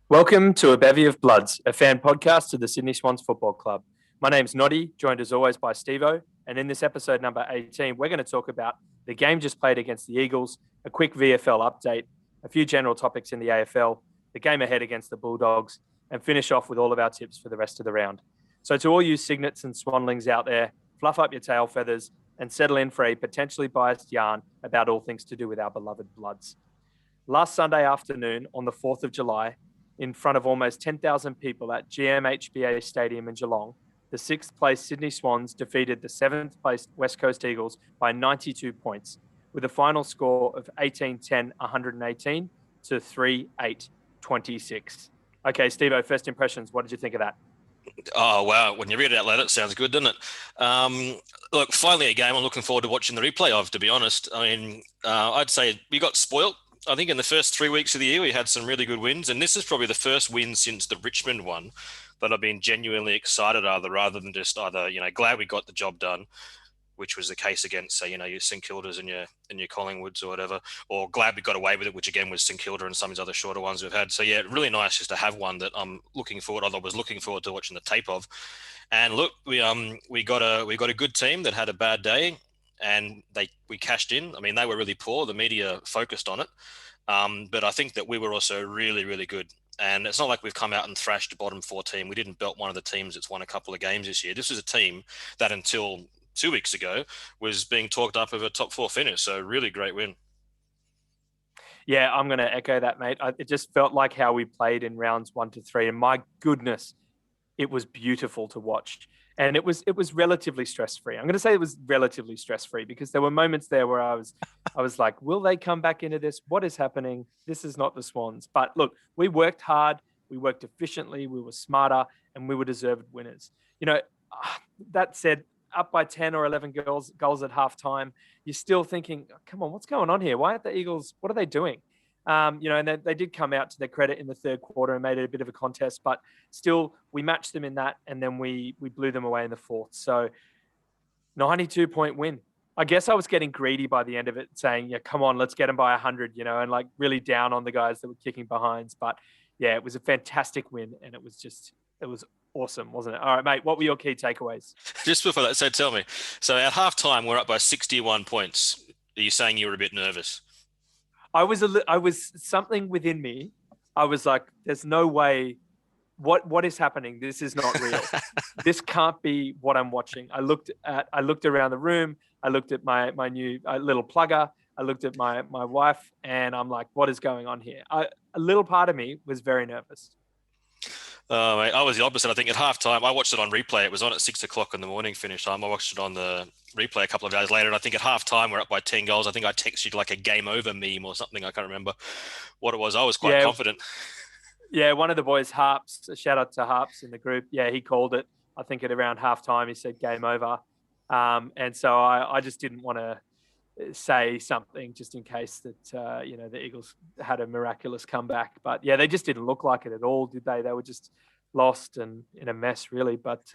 Welcome to A Bevy of Bloods, a fan podcast of the Sydney Swans Football Club. My name's Noddy, joined as always by Stevo, and in this episode number 18, we're going to talk about the game just played against the Eagles, a quick VFL update, a few general topics in the AFL, the game ahead against the Bulldogs, and finish off with all of our tips for the rest of the round. So to all you Cygnets and Swanlings out there, fluff up your tail feathers and settle in for a potentially biased yarn about all things to do with our beloved Bloods. Last Sunday afternoon on the 4th of July, in front of almost 10,000 people at GMHBA Stadium in Geelong, the 6th place Sydney Swans defeated the 7th place West Coast Eagles by 92 points, with a final score of 18-10-118 to 3-8-26. Okay, Stevo, first impressions, what did you think of that? Oh, wow. When you read it out loud, it sounds good, doesn't it? Look, finally a game I'm looking forward to watching the replay of, to be honest. I mean, I'd say we got spoilt. I think in the first 3 weeks of the year, we had some really good wins. And this is probably the first win since the Richmond one that I've been genuinely excited rather than just glad we got the job done, which was the case against, say, your St Kildas and your Collingwoods or whatever, or glad we got away with it, which again was St Kilda and some of these other shorter ones we've had. So yeah, really nice just to have one that I'm looking forward. I was looking forward to watching the tape of. And look, we got a good team that had a bad day, and we cashed in. I mean, they were really poor. The media focused on it, but I think that we were also really, really good. And it's not like we've come out and thrashed a bottom 4 team. We didn't belt one of the teams that's won a couple of games this year. This is a team that until 2 weeks ago was being talked up of a top 4 finish. So really great win. Yeah, I'm going to echo that, mate. It just felt like how we played in rounds 1 to 3. And my goodness, it was beautiful to watch. And it was relatively stress-free. I'm going to say it was relatively stress-free because there were moments there where I was like, will they come back into this? What is happening? This is not the Swans. But look, we worked hard. We worked efficiently. We were smarter and we were deserved winners. That said, up by 10 or 11 goals at halftime, you're still thinking, oh, come on, what's going on here? Why aren't the Eagles, what are they doing? And they did come out to their credit in the third quarter and made it a bit of a contest, but still we matched them in that, and then we blew them away in the fourth. So 92-point win. I guess I was getting greedy by the end of it, saying, yeah, come on, let's get them by 100, and like really down on the guys that were kicking behinds. But yeah, it was a fantastic win, and it was awesome, wasn't it? All right, mate, what were your key takeaways? Just before that, so tell me. So at halftime, we're up by 61 points. Are you saying you were a bit nervous? I was something within me. I was like, there's no way. What is happening? This is not real. This can't be what I'm watching. I looked around the room. I looked at my new little plugger. I looked at my wife, and I'm like, what is going on here? A little part of me was very nervous. Oh, mate, I was the opposite. I think at halftime, I watched it on replay. It was on at 6 o'clock in the morning finish time. I watched it on the replay a couple of days later. And I think at halftime, we're up by 10 goals. I think I texted you like a game over meme or something. I can't remember what it was. I was quite confident. Yeah, one of the boys, Harps, a shout out to Harps in the group. Yeah, he called it. I think at around halftime, he said game over. And so I just didn't want to say something just in case that, the Eagles had a miraculous comeback. But yeah, they just didn't look like it at all, did they? They were just lost and in a mess, really. But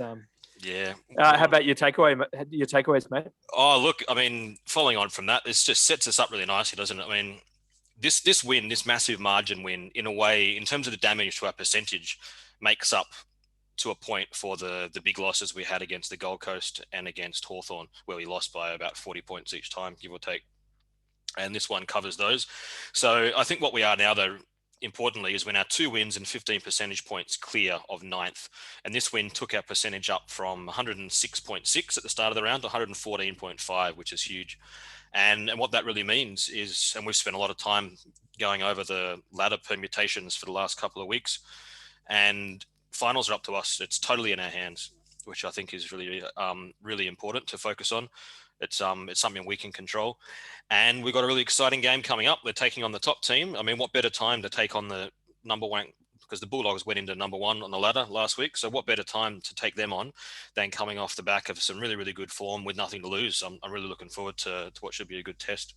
yeah. How about your takeaways, mate? Oh, look, I mean, following on from that, this just sets us up really nicely, doesn't it? I mean, this win, this massive margin win, in a way, in terms of the damage to our percentage, makes up to a point for the big losses we had against the Gold Coast and against Hawthorn, where we lost by about 40 points each time, give or take. And this one covers those. So I think what we are now, though, importantly, is we're now 2 wins and 15 percentage points clear of 9th. And this win took our percentage up from 106.6 at the start of the round to 114.5, which is huge. And what that really means is, and we've spent a lot of time going over the ladder permutations for the last couple of weeks, and finals are up to us. It's totally in our hands, which I think is really, really important to focus on. It's something we can control. And we've got a really exciting game coming up. We're taking on the top team. I mean, what better time to take on the number one, because the Bulldogs went into number 1 on the ladder last week. So what better time to take them on than coming off the back of some really, really good form with nothing to lose. I'm really looking forward to what should be a good test.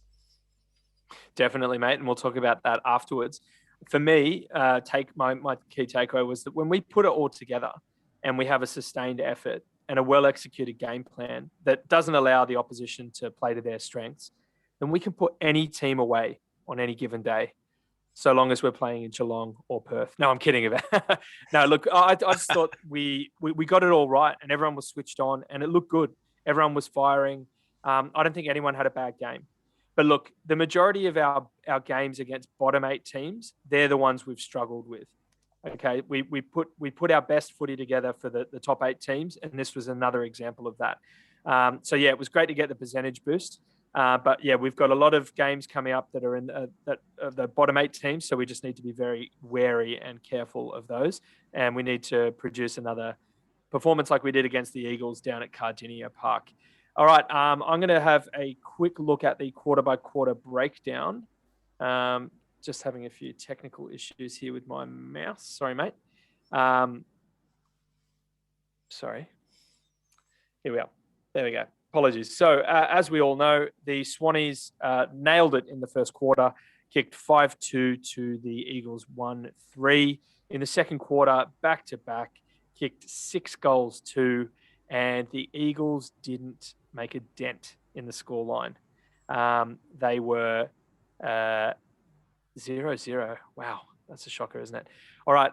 Definitely, mate. And we'll talk about that afterwards. For me, my key takeaway was that when we put it all together and we have a sustained effort and a well-executed game plan that doesn't allow the opposition to play to their strengths, then we can put any team away on any given day. so long as we're playing in Geelong or Perth. No, I'm kidding about. No, look, I just thought we got it all right, and everyone was switched on, and it looked good. Everyone was firing. I don't think anyone had a bad game. But look, the majority of our games against bottom 8 teams, they're the ones we've struggled with. Okay, we put our best footy together for the top 8 teams, and this was another example of that. So yeah, it was great to get the percentage boost. But yeah, we've got a lot of games coming up that are in the bottom 8 teams, so we just need to be very wary and careful of those, and we need to produce another performance like we did against the Eagles down at Cardinia Park. All right, I'm going to have a quick look at the quarter by quarter breakdown. Just having a few technical issues here with my mouse. Sorry, mate. Sorry. Here we are. There we go. Apologies. So, as we all know, the Swannies nailed it in the first quarter, kicked 5-2 to the Eagles 1-3. In the second quarter, back-to-back, kicked 6 goals too, and the Eagles didn't make a dent in the scoreline. They were 0-0. Wow, that's a shocker, isn't it? All right,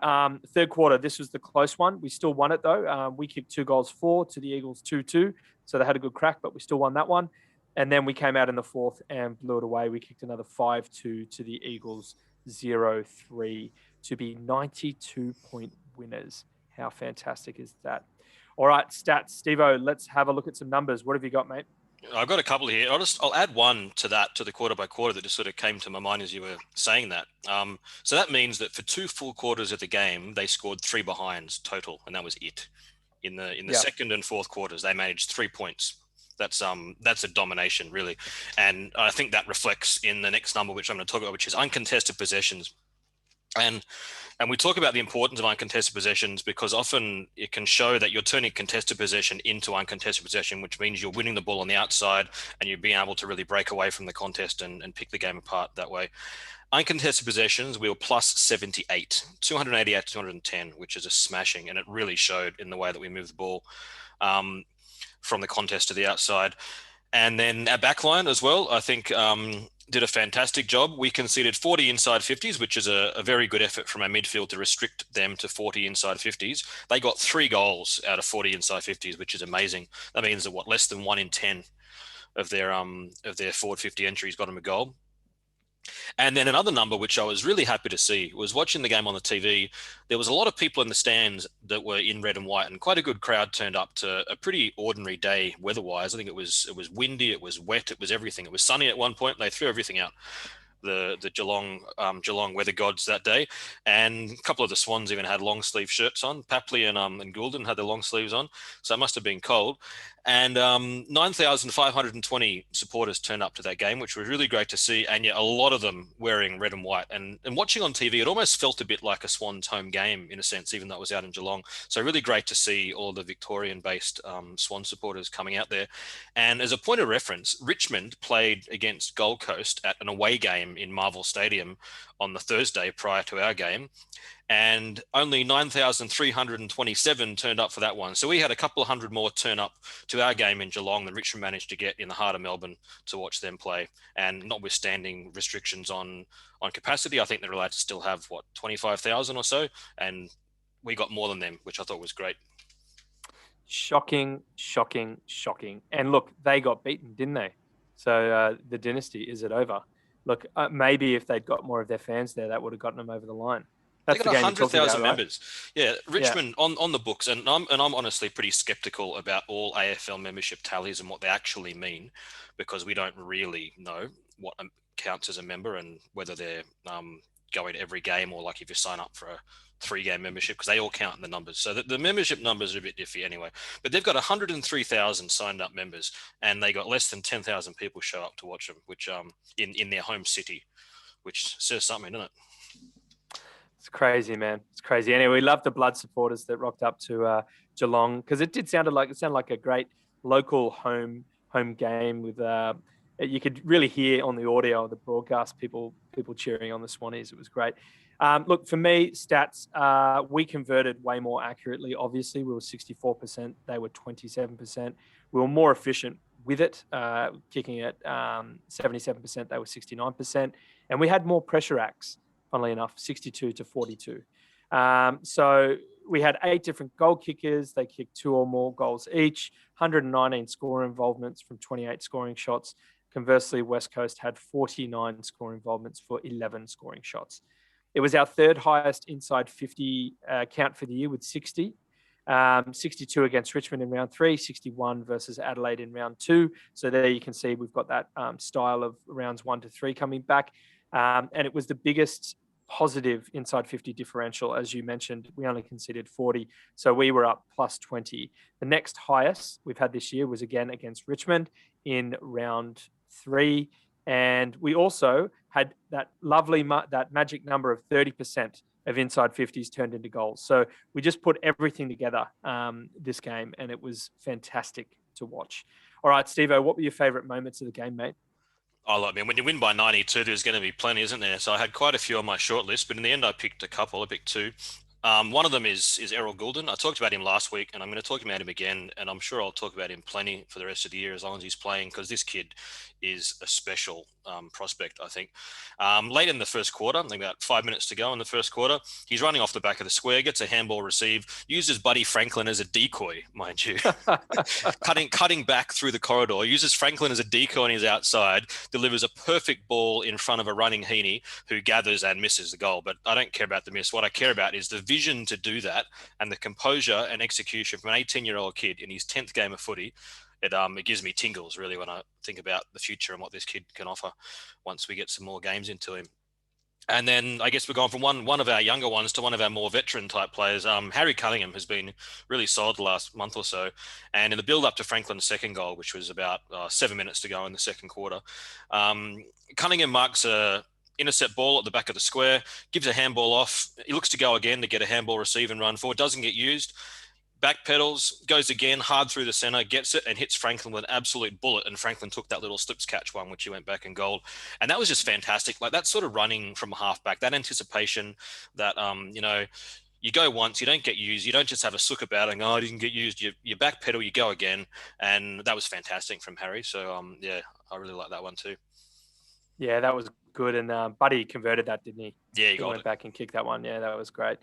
third quarter, this was the close one. We still won it, though. We kicked 2 goals 4 to the Eagles 2-2, so they had a good crack, but we still won that one. And then we came out in the fourth and blew it away. We kicked another 5-2 to the Eagles 0-3 to be 92-point winners. How fantastic is that? All right, stats. Stevo, let's have a look at some numbers. What have you got, mate? I've got a couple here. I'll add one to the quarter by quarter that just sort of came to my mind as you were saying that. So that means that for 2 full quarters of the game, they scored 3 behinds total, and that was it. In the second and fourth quarters, they managed 3 points. That's a domination, really. And I think that reflects in the next number, which I'm going to talk about, which is uncontested possessions. And we talk about the importance of uncontested possessions because often it can show that you're turning contested possession into uncontested possession, which means you're winning the ball on the outside and you're being able to really break away from the contest and pick the game apart that way. Uncontested possessions, we were plus 78, 288 to 210, which is a smashing. And it really showed in the way that we moved the ball from the contest to the outside. And then our backline as well, I think did a fantastic job. We conceded 40 inside 50s, which is a very good effort from our midfield to restrict them to 40 inside 50s. They got 3 goals out of 40 inside 50s, which is amazing. That means that less than 1 in 10 of their forward 50 entries got them a goal. And then another number, which I was really happy to see, was watching the game on the TV. There was a lot of people in the stands that were in red and white, and quite a good crowd turned up to a pretty ordinary day weather-wise. I think it was windy, it was wet, it was everything. It was sunny at one point. They threw everything out. The Geelong weather gods that day, and a couple of the Swans even had long sleeve shirts on. Papley and Goulden had their long sleeves on, so it must have been cold. And 9,520 supporters turned up to that game, which was really great to see. And yet a lot of them wearing red and white. And watching on TV, it almost felt a bit like a Swans home game in a sense, even though it was out in Geelong. So really great to see all the Victorian-based Swan supporters coming out there. And as a point of reference, Richmond played against Gold Coast at an away game in Marvel Stadium on the Thursday prior to our game. And only 9,327 turned up for that one. So we had a couple of hundred more turn up to our game in Geelong than Richmond managed to get in the heart of Melbourne to watch them play. And notwithstanding restrictions on capacity, I think they're allowed to still have, 25,000 or so. And we got more than them, which I thought was great. Shocking. And look, they got beaten, didn't they? So the dynasty, is it over? Look, maybe if they'd got more of their fans there, that would have gotten them over the line. They got 100,000 members. Right? Yeah, Richmond on the books, and I'm honestly pretty skeptical about all AFL membership tallies and what they actually mean, because we don't really know what counts as a member and whether they're going to every game or like if you sign up for a 3-game membership, because they all count in the numbers. So the membership numbers are a bit iffy anyway. But they've got 103,000 signed up members, and they got less than 10,000 people show up to watch them, which in their home city, which says something, doesn't it? It's crazy, man. It's crazy. Anyway, we love the blood supporters that rocked up to Geelong, because it sounded like a great local home game with you could really hear on the audio of the broadcast people cheering on the Swannies. It was great. Look, for me, stats, we converted way more accurately. Obviously, we were 64%. They were 27%. We were more efficient with it, kicking at 77%. They were 69%. And we had more pressure acts. funnily enough, 62-42. So we had 8 different goal kickers. They kicked 2 or more goals each, 119 score involvements from 28 scoring shots. Conversely, West Coast had 49 score involvements for 11 scoring shots. It was our third highest inside 50 count for the year with 60. 62 against Richmond in round 3, 61 versus Adelaide in round 2. So there you can see we've got that style of rounds 1 to 3 coming back. And it was the biggest positive inside 50 differential. As you mentioned, we only conceded 40. So we were up plus 20. The next highest we've had this year was again against Richmond in round 3. And we also had that lovely, that magic number of 30% of inside 50s turned into goals. So we just put everything together this game, and it was fantastic to watch. All right, Stevo, what were your favourite moments of the game, mate? Oh, I mean, when you win by 92, there's going to be plenty, isn't there? So I had quite a few on my short list, but in the end, I picked a couple. I picked 2. One of them is Errol Goulden. I talked about him last week, and I'm going to talk about him again, and I'm sure I'll talk about him plenty for the rest of the year as long as he's playing, because this kid is a special prospect, I think. Late in the first quarter, I think about 5 minutes to go in the first quarter, he's running off the back of the square, gets a handball received, uses Buddy Franklin as a decoy, mind you, cutting back through the corridor, uses Franklin as a decoy on his outside, delivers a perfect ball in front of a running Heaney who gathers and misses the goal. But I don't care about the miss. What I care about is the vision to do that and the composure and execution from an 18-year-old kid in his 10th game of footy. It gives me tingles, really, when I think about the future and what this kid can offer once we get some more games into him. And then I guess we're going from one of our younger ones to one of our more veteran type players. Harry Cunningham has been really solid the last month or so. And in the build up to Franklin's second goal, which was about 7 minutes to go in the second quarter, Cunningham marks a intercept ball at the back of the square, gives a handball off. He looks to go again to get a handball receive and run forward, doesn't get used. Back pedals, goes again, hard through the center, gets it and hits Franklin with an absolute bullet. And Franklin took that little slips catch one, which he went back and goal. And that was just fantastic. Like that sort of running from a halfback, that anticipation that, you go once, you don't get used. You don't just have a sook about it and, I didn't get used. You back pedal, you go again. And that was fantastic from Harry. So, I really like that one too. Yeah, that was good. And Buddy converted that, didn't he? Yeah, he went back and kicked that one. Yeah, that was great.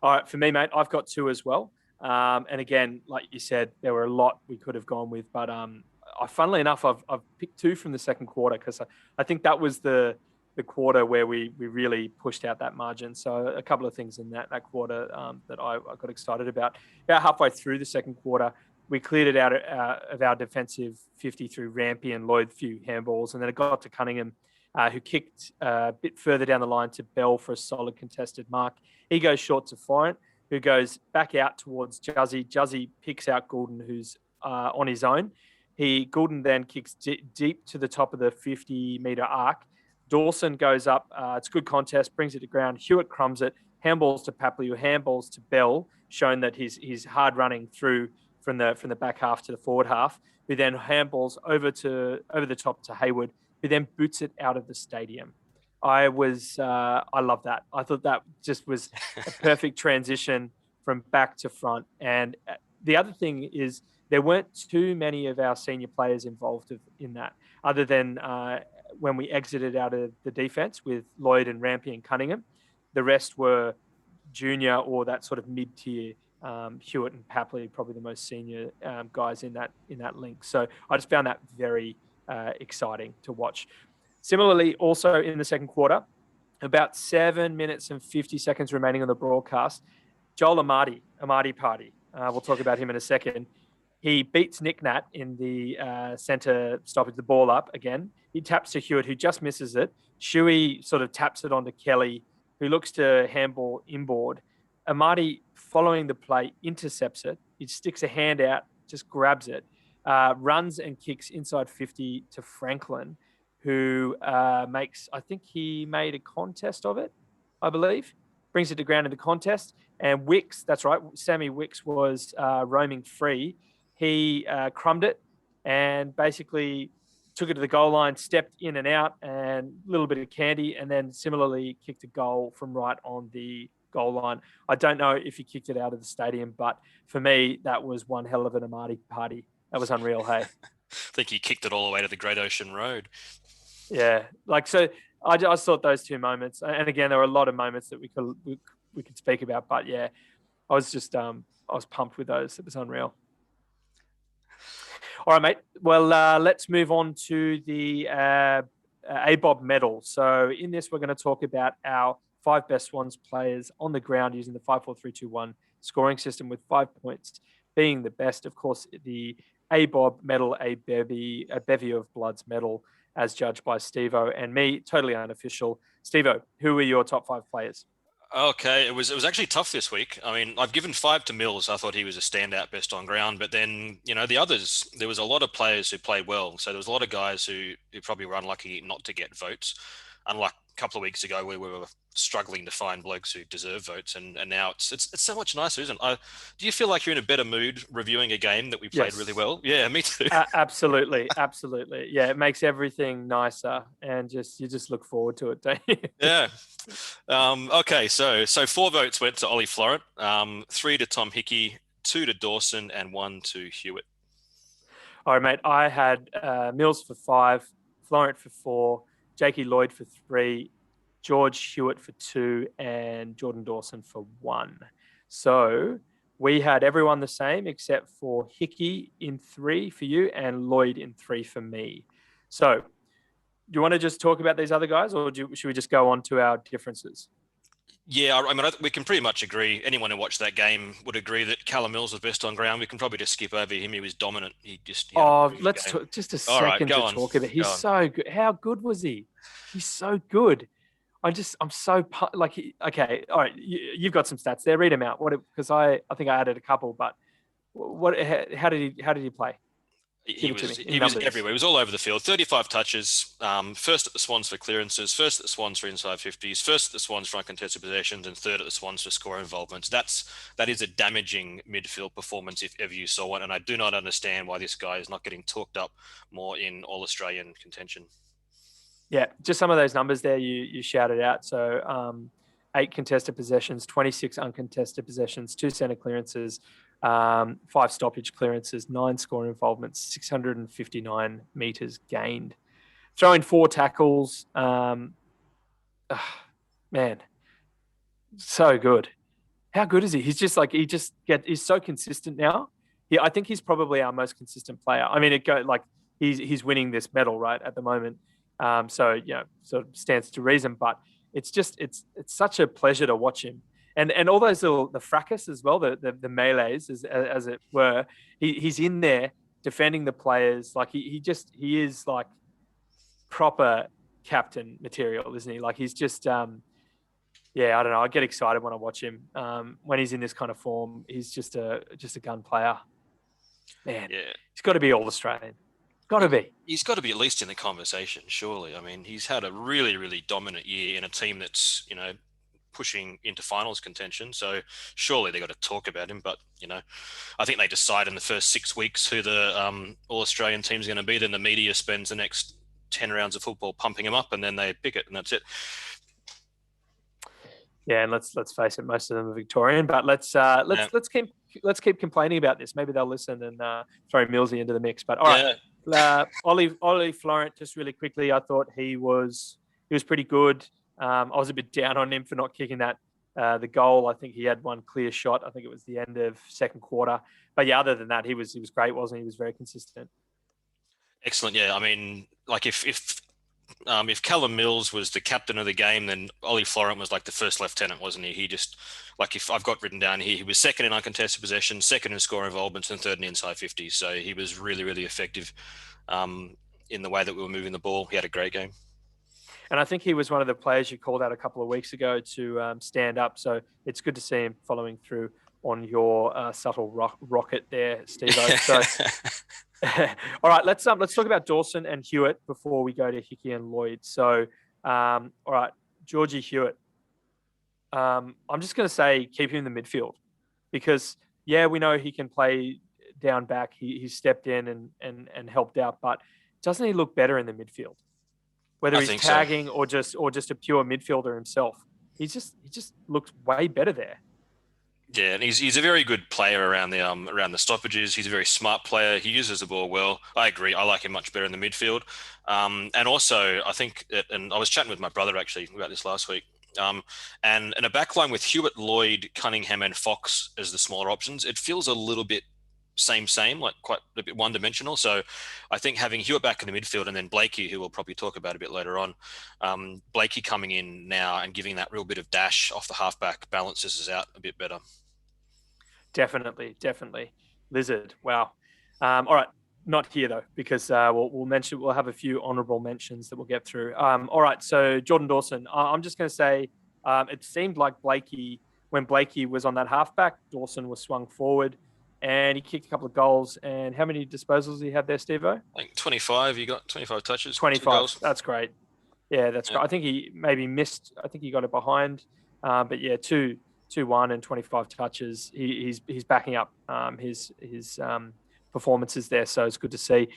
All right, for me, mate, I've got 2 as well. And again, like you said, there were a lot we could have gone with, but funnily enough, I've picked 2 from the second quarter because I think that was the quarter where we really pushed out that margin. So a couple of things in that quarter that I got excited about. About halfway through the second quarter, we cleared it out of our defensive 50 through Rampy and Lloyd, few handballs, and then it got to Cunningham, who kicked a bit further down the line to Bell for a solid contested mark. He goes short to Forrent, who goes back out towards Juzzy. Juzzy picks out Goulden, who's on his own. Goulden then kicks deep to the top of the 50-metre arc. Dawson goes up. It's a good contest, brings it to ground. Hewitt crumbs it, handballs to Papley, who handballs to Bell, showing that he's hard running through from the back half to the forward half, who then handballs over the top to Hayward, who then boots it out of the stadium. I love that. I thought that just was a perfect transition from back to front. And the other thing is there weren't too many of our senior players involved in that, other than when we exited out of the defense with Lloyd and Rampy and Cunningham. The rest were junior or that sort of mid-tier. Hewitt and Papley, probably the most senior guys in that link. So I just found that very exciting to watch. Similarly, also in the second quarter, about 7 minutes and 50 seconds remaining on the broadcast, Joel Amartey Party. We'll talk about him in a second. He beats Nick Nat in the centre stoppage, the ball up again. He taps to Hewitt, who just misses it. Shuey sort of taps it onto Kelly, who looks to handball inboard. Amartey, following the play, intercepts it. He sticks a hand out, just grabs it, runs and kicks inside 50 to Franklin, who I think he made a contest of it, I believe, brings it to ground in the contest. And Wicks, that's right, Sammy Wicks was roaming free. He crumbed it and basically took it to the goal line, stepped in and out, and a little bit of candy, and then similarly kicked a goal from right on the goal line. I don't know if he kicked it out of the stadium, but for me, that was one hell of an Amartey party. That was unreal, hey? I think he kicked it all the way to the Great Ocean Road. Yeah, like so. I just thought those two moments, and again, there were a lot of moments that we could speak about. But yeah, I was just I was pumped with those. It was unreal. All right, mate. Well, let's move on to the ABOB medal. So in this, we're going to talk about our 5 best Swans players on the ground using the 5-4-3-2-1 scoring system, with 5 points being the best. Of course, the ABOB medal, a bevy of bloods medal, as judged by Stevo and me, totally unofficial. Stevo, who were your top 5 players? Okay, it was actually tough this week. I mean, I've given 5 to Mills. I thought he was a standout best on ground, but then the others, there was a lot of players who played well. So there was a lot of guys who probably were unlucky not to get votes. Unlike a couple of weeks ago, where we were struggling to find blokes who deserve votes, and now it's so much nicer, isn't it? Do you feel like you're in a better mood reviewing a game that we played really Yes. well? Yeah, me too. Absolutely, absolutely. Yeah, it makes everything nicer, and you just look forward to it, don't you? Yeah. Okay, so 4 votes went to Ollie Florent, 3 to Tom Hickey, 2 to Dawson, and 1 to Hewitt. All right, mate. I had Mills for 5, Florent for 4, Jakey Lloyd for 3, George Hewitt for 2, and Jordan Dawson for 1. So we had everyone the same except for Hickey in 3 for you and Lloyd in 3 for me. So do you want to just talk about these other guys, or should we just go on to our differences? Yeah, I mean, we can pretty much agree. Anyone who watched that game would agree that Callum Mills was best on ground. We can probably just skip over him. He was dominant. He had a Let's game. talk just a All right, second go to on. talk about. He's Go on. so good. How good was he? He's so good. I'm so like, okay, all right. You've got some stats there. Read them out. What? Because I think I added a couple, but what? How did he play? He Give it to me was in he was numbers. everywhere. He was all over the field. 35 touches. First at the Swans for clearances. First at the Swans for inside 50s. First at the Swans for uncontested possessions, and third at the Swans for score involvements. That is a damaging midfield performance if ever you saw one. And I do not understand why this guy is not getting talked up more in All Australian contention. Yeah, just some of those numbers there you shouted out. So 8 contested possessions, 26 uncontested possessions, 2 centre clearances, 5 stoppage clearances, 9 score involvements, 659 meters gained, throwing 4 tackles. Man, so good. How good is he? He's just like he's so consistent now. I think he's probably our most consistent player. I mean, he's winning this medal right at the moment. So sort of stands to reason. But it's such a pleasure to watch him. And all those the fracas as well, the melees as it were. He's in there defending the players. Like he is like proper captain material, isn't he? Like he's just yeah, I don't know. I get excited when I watch him. When he's in this kind of form, he's just a gun player. Man, Yeah. he's got to be all Australian. Got to be. He's got to be at least in the conversation, surely. I mean, he's had a really, really dominant year in a team that's, pushing into finals contention. So surely they got to talk about him. But, I think they decide in the first 6 weeks who the All-Australian team's going to be. Then the media spends the next 10 rounds of football pumping him up, and then they pick it, and that's it. Yeah, and let's face it, most of them are Victorian. But let's keep complaining about this. Maybe they'll listen and throw Millsy into the mix. But all right, Ollie Florent, just really quickly, I thought he was pretty good. I was a bit down on him for not kicking that the goal. I think he had one clear shot. I think it was the end of second quarter. But yeah, other than that, he was great, wasn't he? He was very consistent. Excellent. Yeah, I mean, like if Callum Mills was the captain of the game, then Ollie Florent was like the first lieutenant, wasn't he? He just, like, if I've got written down here, he was second in uncontested possession, second in score involvements, and third in inside 50s. So he was really, really effective in the way that we were moving the ball. He had a great game. And I think he was one of the players you called out a couple of weeks ago to stand up. So it's good to see him following through on your subtle rocket there, Stevo. So, all right, let's talk about Dawson and Hewitt before we go to Hickey and Lloyd. So, all right, Georgie Hewitt. I'm just going to say keep him in the midfield because, yeah, we know he can play down back. He stepped in and helped out, but doesn't he look better in the midfield? Whether he's tagging or just a pure midfielder himself, he just looks way better there. Yeah, and he's a very good player around the stoppages. He's a very smart player. He uses the ball well. I agree. I like him much better in the midfield. And also, I think, and I was chatting with my brother actually about this last week. And in a backline with Hewitt, Lloyd, Cunningham, and Fox as the smaller options, it feels a little bit same, like quite a bit one-dimensional. So I think having Hewitt back in the midfield and then Blakey, who we'll probably talk about a bit later on, Blakey coming in now and giving that real bit of dash off the halfback balances us out a bit better. Definitely. Lizard. Wow. All right. Not here though, because we'll have a few honourable mentions that we'll get through. All right. So Jordan Dawson. I'm just going to say it seemed like when Blakey was on that halfback, Dawson was swung forward, and he kicked a couple of goals. And how many disposals did he have there, Stevo? I think 25. You got 25 touches. 25. That's great. Yeah, that's great. I think he maybe missed. I think he got it behind. But yeah, 2-1 and 25 touches. He's backing up his performances there, so it's good to see.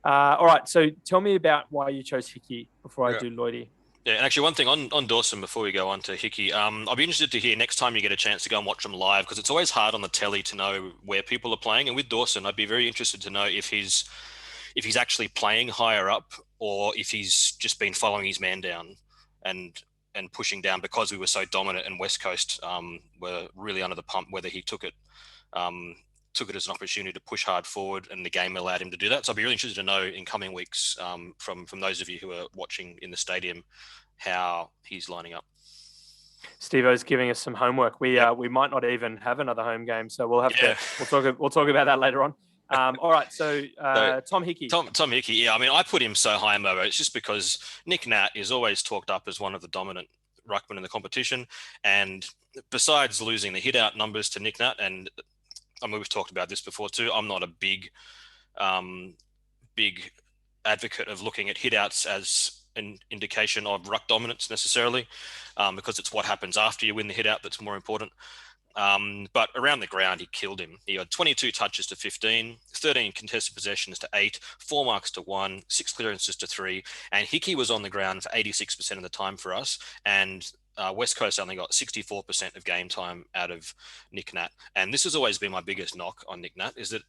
All right, so tell me about why you chose Hickey before I do Lloydie. Yeah, and actually one thing on Dawson before we go on to Hickey, I'll be interested to hear next time you get a chance to go and watch them live, because it's always hard on the telly to know where people are playing. And with Dawson, I'd be very interested to know if he's actually playing higher up or if he's just been following his man down and pushing down because we were so dominant and West Coast were really under the pump, whether he took it as an opportunity to push hard forward and the game allowed him to do that. So I'll be really interested to know in coming weeks from those of you who are watching in the stadium how he's lining up. Stevo's giving us some homework. We might not even have another home game, so we'll have to. We'll talk about that later on. All right, so Tom Hickey. Tom Hickey, yeah. I mean, I put him so high, Mo. It's just because Nick Nat is always talked up as one of the dominant ruckmen in the competition, and besides losing the hit-out numbers to Nick Nat, and I mean, we've talked about this before too. I'm not a big advocate of looking at hit-outs as an indication of ruck dominance necessarily, because it's what happens after you win the hit-out that's more important. But around the ground, he killed him. He had 22 touches to 15, 13 contested possessions to 8, 4 marks to 1, 6 clearances to 3. And Hickey was on the ground for 86% of the time for us. And West Coast only got 64% of game time out of Nick Nat. And this has always been my biggest knock on Nick Nat, is that,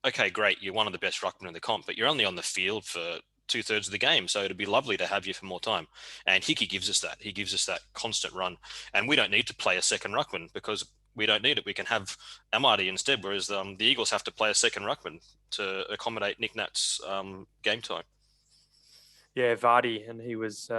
okay, great, you're one of the best ruckmen in the comp, but you're only on the field for 2/3 of the game. So it'd be lovely to have you for more time. And Hickey gives us that. He gives us that constant run. And we don't need to play a second ruckman because we don't need it. We can have Amartey instead, whereas the Eagles have to play a second ruckman to accommodate Nick Nat's game time. Yeah, Vardy, and he was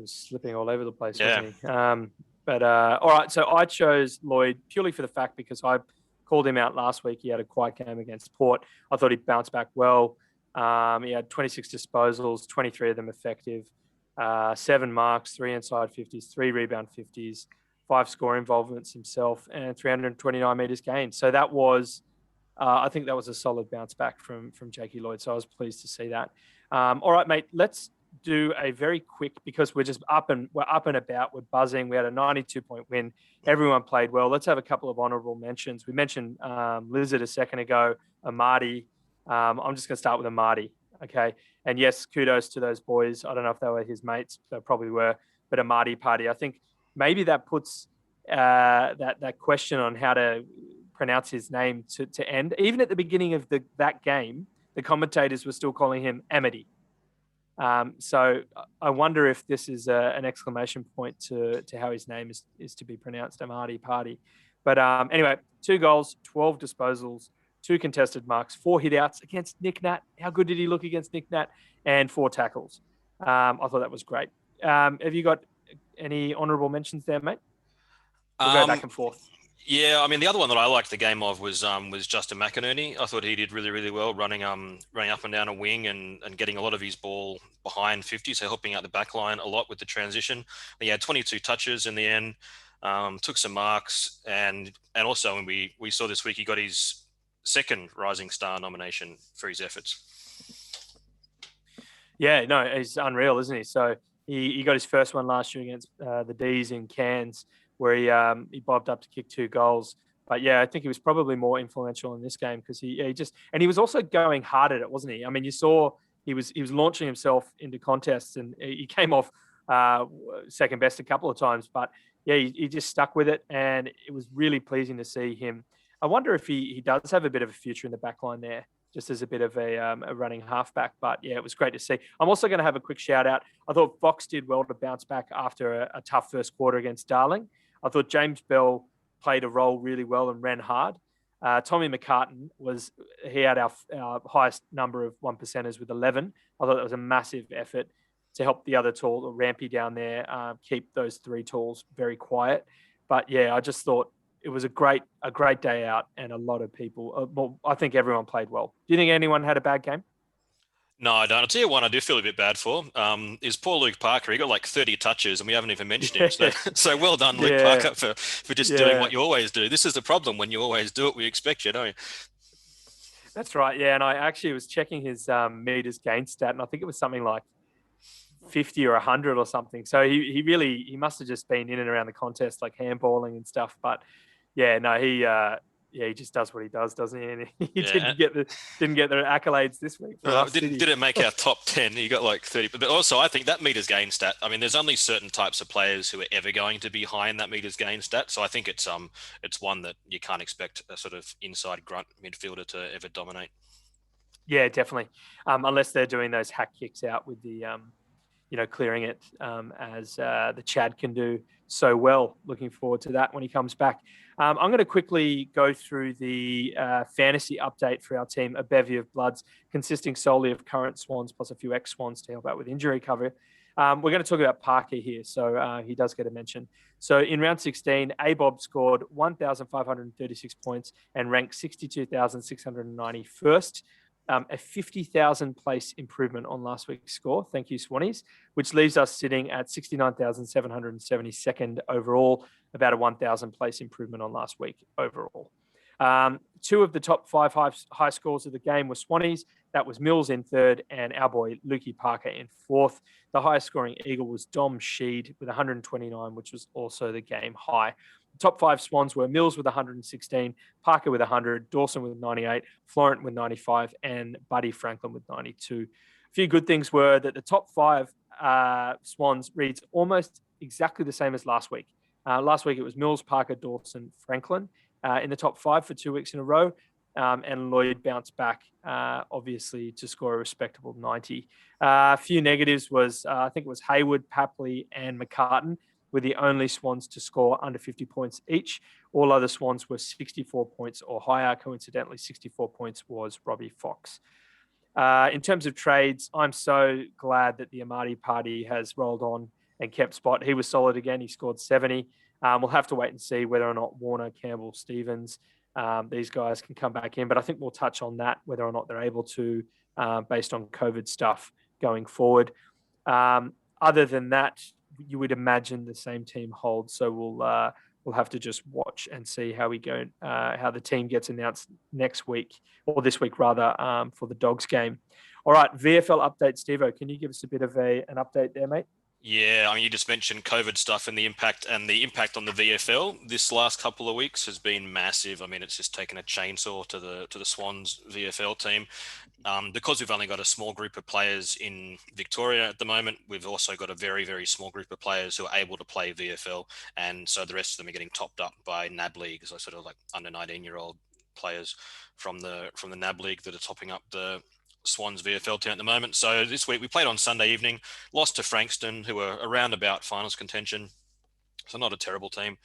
slipping all over the place, wasn't he? But all right, so I chose Lloyd purely for the fact because I called him out last week. He had a quiet game against Port. I thought he'd bounce back well. He had 26 disposals, 23 of them effective, 7 marks, 3 inside 50s, 3 rebound 50s, 5 score involvements himself, and 329 meters gained. So that was, I think that was a solid bounce back from Jakey Lloyd. So I was pleased to see that. All right, mate, let's do a very quick, because we're up and about, we're buzzing. We had a 92-point win. Everyone played well. Let's have a couple of honourable mentions. We mentioned Lizard a second ago, Amartey. I'm just going to start with Amartey, okay? And yes, kudos to those boys. I don't know if they were his mates. They probably were. But Amartey party, I think maybe that puts that question on how to pronounce his name to end. Even at the beginning of that game, the commentators were still calling him Amartey. So I wonder if this is an exclamation point to how his name is to be pronounced, Amartey party. But anyway, 2 goals, 12 disposals, 2 contested marks, 4 hit-outs against Nick Nat. How good did he look against Nick Nat? And 4 tackles. I thought that was great. Have you got any honourable mentions there, mate? We'll go back and forth. Yeah, I mean, the other one that I liked the game of was Justin McInerney. I thought he did really, really well running up and down a wing and getting a lot of his ball behind 50, so helping out the back line a lot with the transition. He had 22 touches in the end, took some marks, and also when we saw this week, he got his second Rising Star nomination for his efforts. Yeah, no, he's unreal, isn't he? So he got his first one last year against the D's in Cairns, where he bobbed up to kick 2 goals. But yeah, I think he was probably more influential in this game because he was also going hard at it, wasn't he? I mean, you saw he was launching himself into contests, and he came off second best a couple of times, but yeah, he just stuck with it, and it was really pleasing to see him. I wonder if he does have a bit of a future in the back line there, just as a bit of a running halfback. But yeah, it was great to see. I'm also going to have a quick shout out. I thought Fox did well to bounce back after a tough first quarter against Darling. I thought James Bell played a role really well and ran hard. Tommy McCartan he had our highest number of 1%ers with 11. I thought that was a massive effort to help the other tall, Rampy down there, keep those three talls very quiet. But yeah, I just thought it was a great day out, and a lot of people. Well, I think everyone played well. Do you think anyone had a bad game? No, I don't. I'll tell you one I do feel a bit bad for. Is poor Luke Parker. He got like 30 touches and we haven't even mentioned him. So well done, Luke Parker, for just doing what you always do. This is the problem. When you always do it, we expect you, don't you? That's right. Yeah. And I actually was checking his meters gain stat, and I think it was something like 50 or 100 or something. So he must have just been in and around the contest, like handballing and stuff. But yeah, no, he just does what he does, doesn't he? And he didn't get the accolades this week. Didn't make our top 10. He got like 30. But also, I think that meters gain stat. I mean, there's only certain types of players who are ever going to be high in that meters gain stat. So I think it's one that you can't expect a sort of inside grunt midfielder to ever dominate. Yeah, definitely. Unless they're doing those hack kicks out with the clearing it as the Chad can do so well. Looking forward to that when he comes back. I'm going to quickly go through the fantasy update for our team, a bevy of bloods consisting solely of current Swans plus a few ex-Swans to help out with injury cover. We're going to talk about Parker here, so he does get a mention. So in round 16, ABOB scored 1,536 points and ranked 62,691st. A 50,000 place improvement on last week's score. Thank you, Swannies, which leaves us sitting at 69,772nd overall, about a 1,000 place improvement on last week overall. Two of the top five high scores of the game were Swannies. That was Mills in third and our boy Lukey Parker in fourth. The highest scoring Eagle was Dom Sheed with 129, which was also the game high. The top five Swans were Mills with 116, Parker with 100, Dawson with 98, Florent with 95, and Buddy Franklin with 92. A few good things were that the top five Swans reads almost exactly the same as last week. Last week it was Mills, Parker, Dawson, Franklin in the top five for 2 weeks in a row. And Lloyd bounced back, obviously, to score a respectable 90. A few negatives was, I think it was Hayward, Papley, and McCartan were the only Swans to score under 50 points each. All other Swans were 64 points or higher. Coincidentally, 64 points was Robbie Fox. In terms of trades, I'm so glad that the Amartey party has rolled on and kept spot. He was solid again. He scored 70. We'll have to wait and see whether or not Warner, Campbell, Stevens, these guys can come back in. But I think we'll touch on that, whether or not they're able to, based on COVID stuff going forward. Other than that, you would imagine the same team holds. So we'll have to just watch and see how we go, how the team gets announced next week, or this week rather, for the Dogs game. All right, VFL update, Stevo. Can you give us a bit of an update there, mate? Yeah, I mean, you just mentioned COVID stuff and the impact on the VFL this last couple of weeks has been massive. I mean, it's just taken a chainsaw to the Swans VFL team. Because we've only got a small group of players in Victoria at the moment, we've also got a very, very small group of players who are able to play VFL. And so the rest of them are getting topped up by NAB League, so sort of like under 19-year-old players from the NAB League that are topping up the Swans VFL team at the moment. So this week we played on Sunday evening, lost to Frankston, who are around about finals contention. So not a terrible team,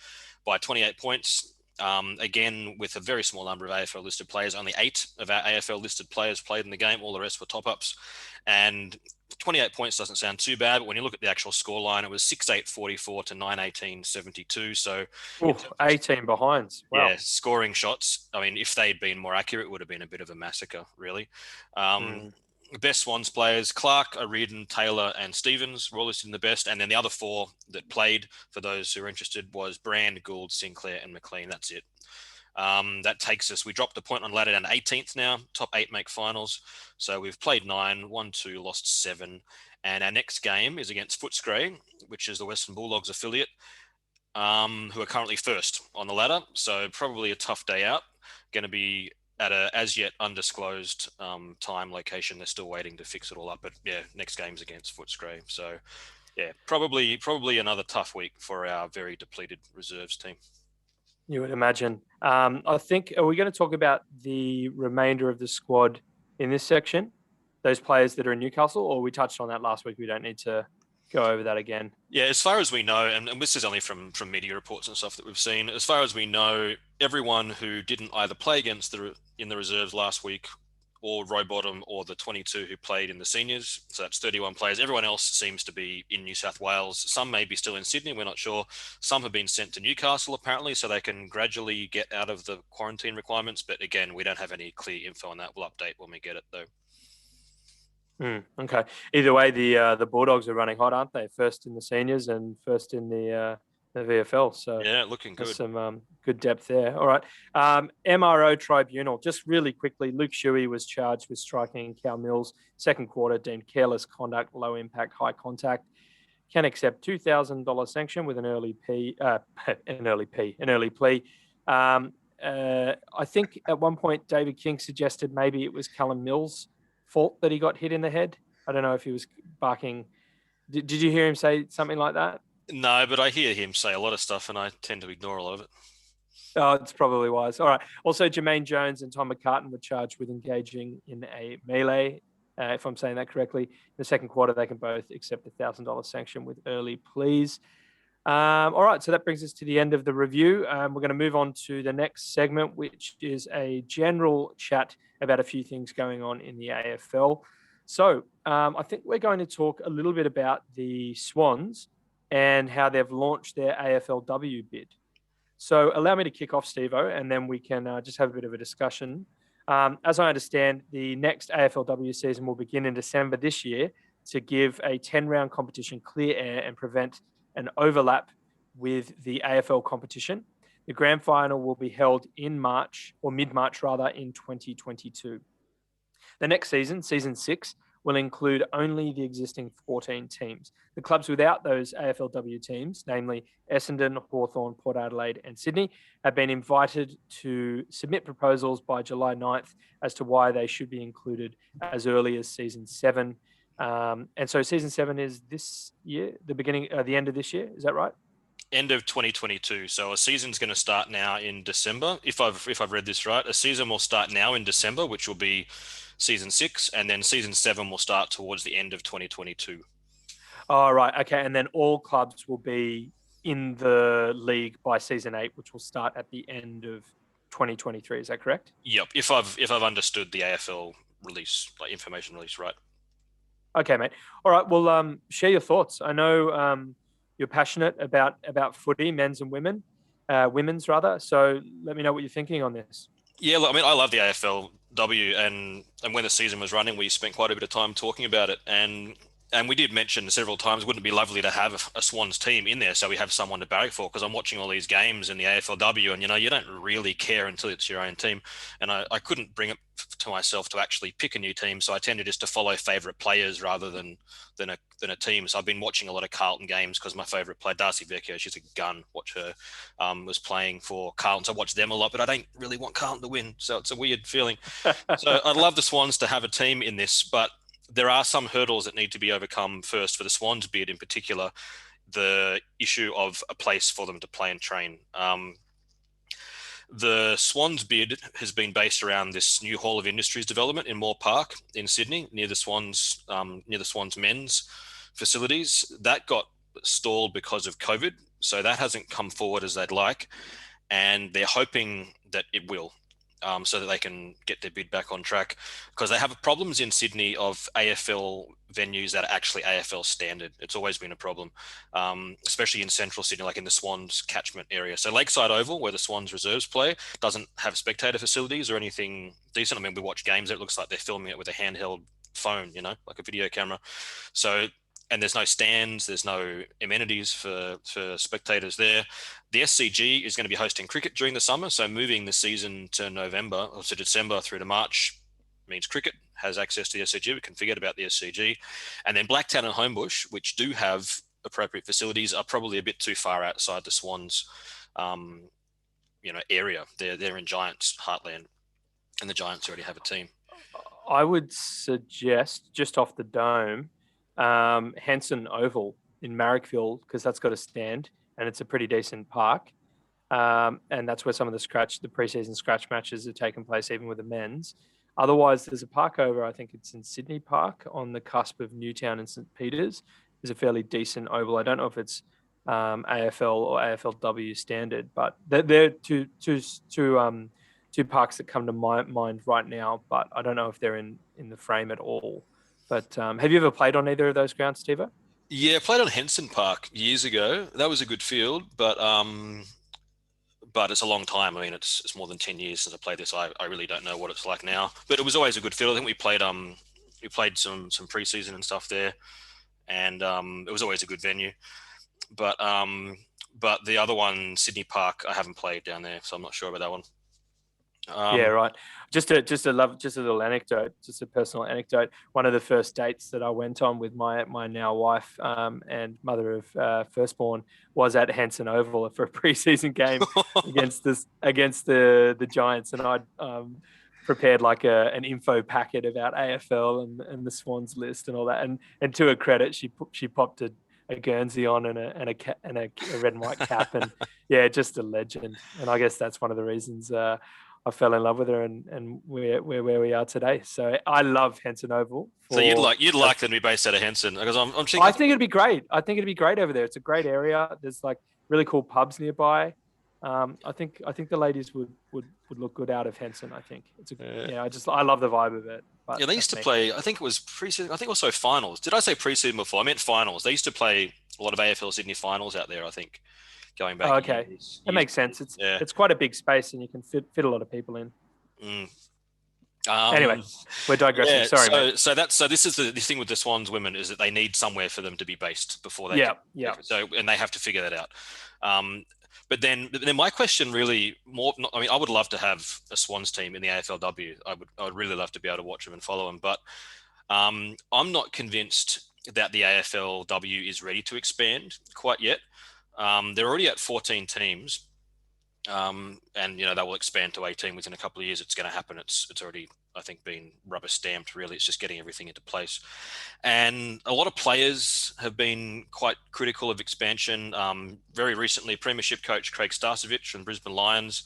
by 28 points. Again, with a very small number of AFL listed players, only 8 of our AFL listed players played in the game. All the rest were top-ups. And 28 points doesn't sound too bad, but when you look at the actual scoreline, it was 6-8-44 to 9-18-72. So 18 behinds. Wow. Yeah, scoring shots. I mean, if they'd been more accurate, it would have been a bit of a massacre, really. The best Swans players, Clark, O'Riordan, Taylor, and Stevens were all listed in the best. And then the other 4 that played, for those who are interested, was Brand, Gould, Sinclair, and McLean. That's it. That takes us, we dropped a point on ladder down to 18th now. Top 8 make finals. So we've played 9, won 2, lost 7. And our next game is against Footscray, which is the Western Bulldogs affiliate, who are currently first on the ladder. So probably a tough day out. Going to be at a as yet undisclosed time, location. They're still waiting to fix it all up. But yeah, next game's against Footscray. So Yeah, probably another tough week for our very depleted reserves team. You would imagine. I think, are we going to talk about the remainder of the squad in this section? Those players that are in Newcastle, or we touched on that last week? We don't need to go over that again. Yeah, as far as we know, and this is only from media reports and stuff that we've seen, as far as we know, everyone who didn't either play against in the reserves last week or row bottom or the 22 who played in the seniors, so that's 31 players, everyone else seems to be in New South Wales. Some may be still in Sydney, we're not sure. Some have been sent to Newcastle apparently, so they can gradually get out of the quarantine requirements, but again, we don't have any clear info on that. We'll update when we get it though. Okay. Either way, the Bulldogs are running hot, aren't they? First in the seniors and first in the VFL. So yeah, looking good. There's some good depth there. All right. MRO tribunal. Just really quickly, Luke Shuey was charged with striking Cal Mills. Second quarter, deemed careless conduct, low impact, high contact. Can accept $2,000 sanction with an early plea. I think at one point David King suggested maybe it was Callum Mills' fault that he got hit in the head. I don't know if he was barking. Did you hear him say something like that? No, but I hear him say a lot of stuff and I tend to ignore a lot of it. Oh, it's probably wise. All right. Also, Jermaine Jones and Tom McCartan were charged with engaging in a melee. If I'm saying that correctly, in the second quarter, they can both accept a $1,000 sanction with early pleas. All right, so that brings us to the end of the review. We're going to move on to the next segment, which is a general chat about a few things going on in the AFL. So I think we're going to talk a little bit about the Swans and how they've launched their AFLW bid. So allow me to kick off, Stevo, and then we can just have a bit of a discussion. As I understand, the next AFLW season will begin in December this year to give a 10-round competition clear air and prevent an overlap with the AFL competition. The grand final will be held in March, or mid-March rather, in 2022. The next season, season 6, will include only the existing 14 teams. The clubs without those AFLW teams, namely Essendon, Hawthorn, Port Adelaide and Sydney, have been invited to submit proposals by July 9th as to why they should be included as early as season 7. And so season 7 is this year, the end of this year, is that right? End of 2022. So a season's going to start now in December. If I've read this right, a season will start now in December, which will be season 6, and then season 7 will start towards the end of 2022. Oh, right. Okay. And then all clubs will be in the league by season 8, which will start at the end of 2023. Is that correct? Yep. If I've understood the AFL release, like information release, right? Okay, mate. All right. Well, share your thoughts. I know you're passionate about footy, men's and women's rather. So let me know what you're thinking on this. Yeah, look, I mean, I love the AFLW, and when the season was running, we spent quite a bit of time talking about it, and we did mention several times, wouldn't it be lovely to have a Swans team in there so we have someone to barrack for? Because I'm watching all these games in the AFLW, and you don't really care until it's your own team, and I couldn't bring it to myself to actually pick a new team, so I tended just to follow favourite players rather than a team. So I've been watching a lot of Carlton games because my favourite player, Darcy Vecchio, she's a gun. Watch her, was playing for Carlton, so I watch them a lot, but I don't really want Carlton to win, so it's a weird feeling. So I'd love the Swans to have a team in this, but there are some hurdles that need to be overcome first for the Swans bid, in particular, the issue of a place for them to play and train. The Swans bid has been based around this new Hall of Industries development in Moore Park in Sydney, near the Swans men's facilities. That got stalled because of COVID, so that hasn't come forward as they'd like, and they're hoping that it will. So that they can get their bid back on track, because they have problems in Sydney of AFL venues that are actually AFL standard. It's always been a problem, especially in central Sydney, like in the Swans catchment area. So Lakeside Oval, where the Swans reserves play, doesn't have spectator facilities or anything decent. I mean, we watch games, it looks like they're filming it with a handheld phone, like a video camera. So, and there's no stands, there's no amenities for spectators there. The SCG is going to be hosting cricket during the summer, so moving the season to November or to December through to March means cricket has access to the SCG. We can forget about the SCG. And then Blacktown and Homebush, which do have appropriate facilities, are probably a bit too far outside the Swans, area. They're in Giants heartland, and the Giants already have a team. I would suggest just off the dome, Henson Oval Marrickville, because that's got a stand and it's a pretty decent park. And that's where some of the preseason scratch matches are taking place, even with the men's. Otherwise, there's a park over, I think it's in Sydney Park, on the cusp of Newtown and St. Peters. There's a fairly decent oval. I don't know if it's AFL or AFLW standard, but they're two parks that come to my mind right now, but I don't know if they're in the frame at all. But have you ever played on either of those grounds, Stevo? Yeah, I played on Henson Park years ago. That was a good field, but it's a long time. I mean, it's more than 10 years since I played this. I really don't know what it's like now, but it was always a good field. I think we played some preseason and stuff there, and it was always a good venue. But the other one, Sydney Park, I haven't played down there, so I'm not sure about that one. Yeah, right. Just a little anecdote, just a personal anecdote. One of the first dates that I went on with my now wife and mother of firstborn was at Henson Oval for a preseason game against the Giants, and I'd prepared like an info packet about AFL and the Swans list and all that. And to her credit, she popped a Guernsey on and a red and white cap, and yeah, just a legend. And I guess that's one of the reasons I fell in love with her, and we're where we are today. So I love Henson Oval. So you'd like them to be based out of Henson, because I'm thinking. I think it'd be great. I think it'd be great over there. It's a great area. There's like really cool pubs nearby. I think the ladies would look good out of Henson. I think I love the vibe of it. But yeah, they used to play. I think it was preseason. I think also finals. Did I say preseason before? I meant finals. They used to play a lot of AFL Sydney finals out there, I think. Going back. Oh, okay, that makes sense. It's quite a big space, and you can fit a lot of people in. Anyway, we're digressing. Yeah, Sorry, mate. So this is the thing with the Swans women, is that they need somewhere for them to be based before they. Yeah. So and they have to figure that out. But then my question really more. I mean, I would love to have a Swans team in the AFLW. I would really love to be able to watch them and follow them. But I'm not convinced that the AFLW is ready to expand quite yet. They're already at 14 teams, and they will expand to 18 within a couple of years. It's going to happen. It's already, I think, been rubber stamped. Really, it's just getting everything into place. And a lot of players have been quite critical of expansion. Very recently, Premiership coach Craig Starcevich from Brisbane Lions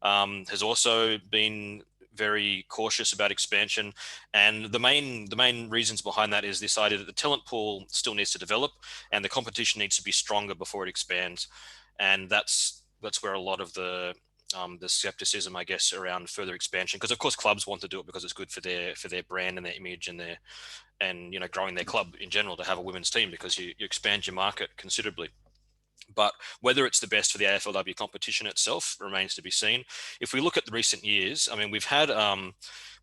has also been very cautious about expansion, and the main reasons behind that is this idea that the talent pool still needs to develop and the competition needs to be stronger before it expands, and that's where a lot of the skepticism, I guess, around further expansion, because of course clubs want to do it because it's good for their brand and their image and growing their club in general to have a women's team, because you expand your market considerably. But whether it's the best for the AFLW competition itself remains to be seen. If we look at the recent years, I mean, we've had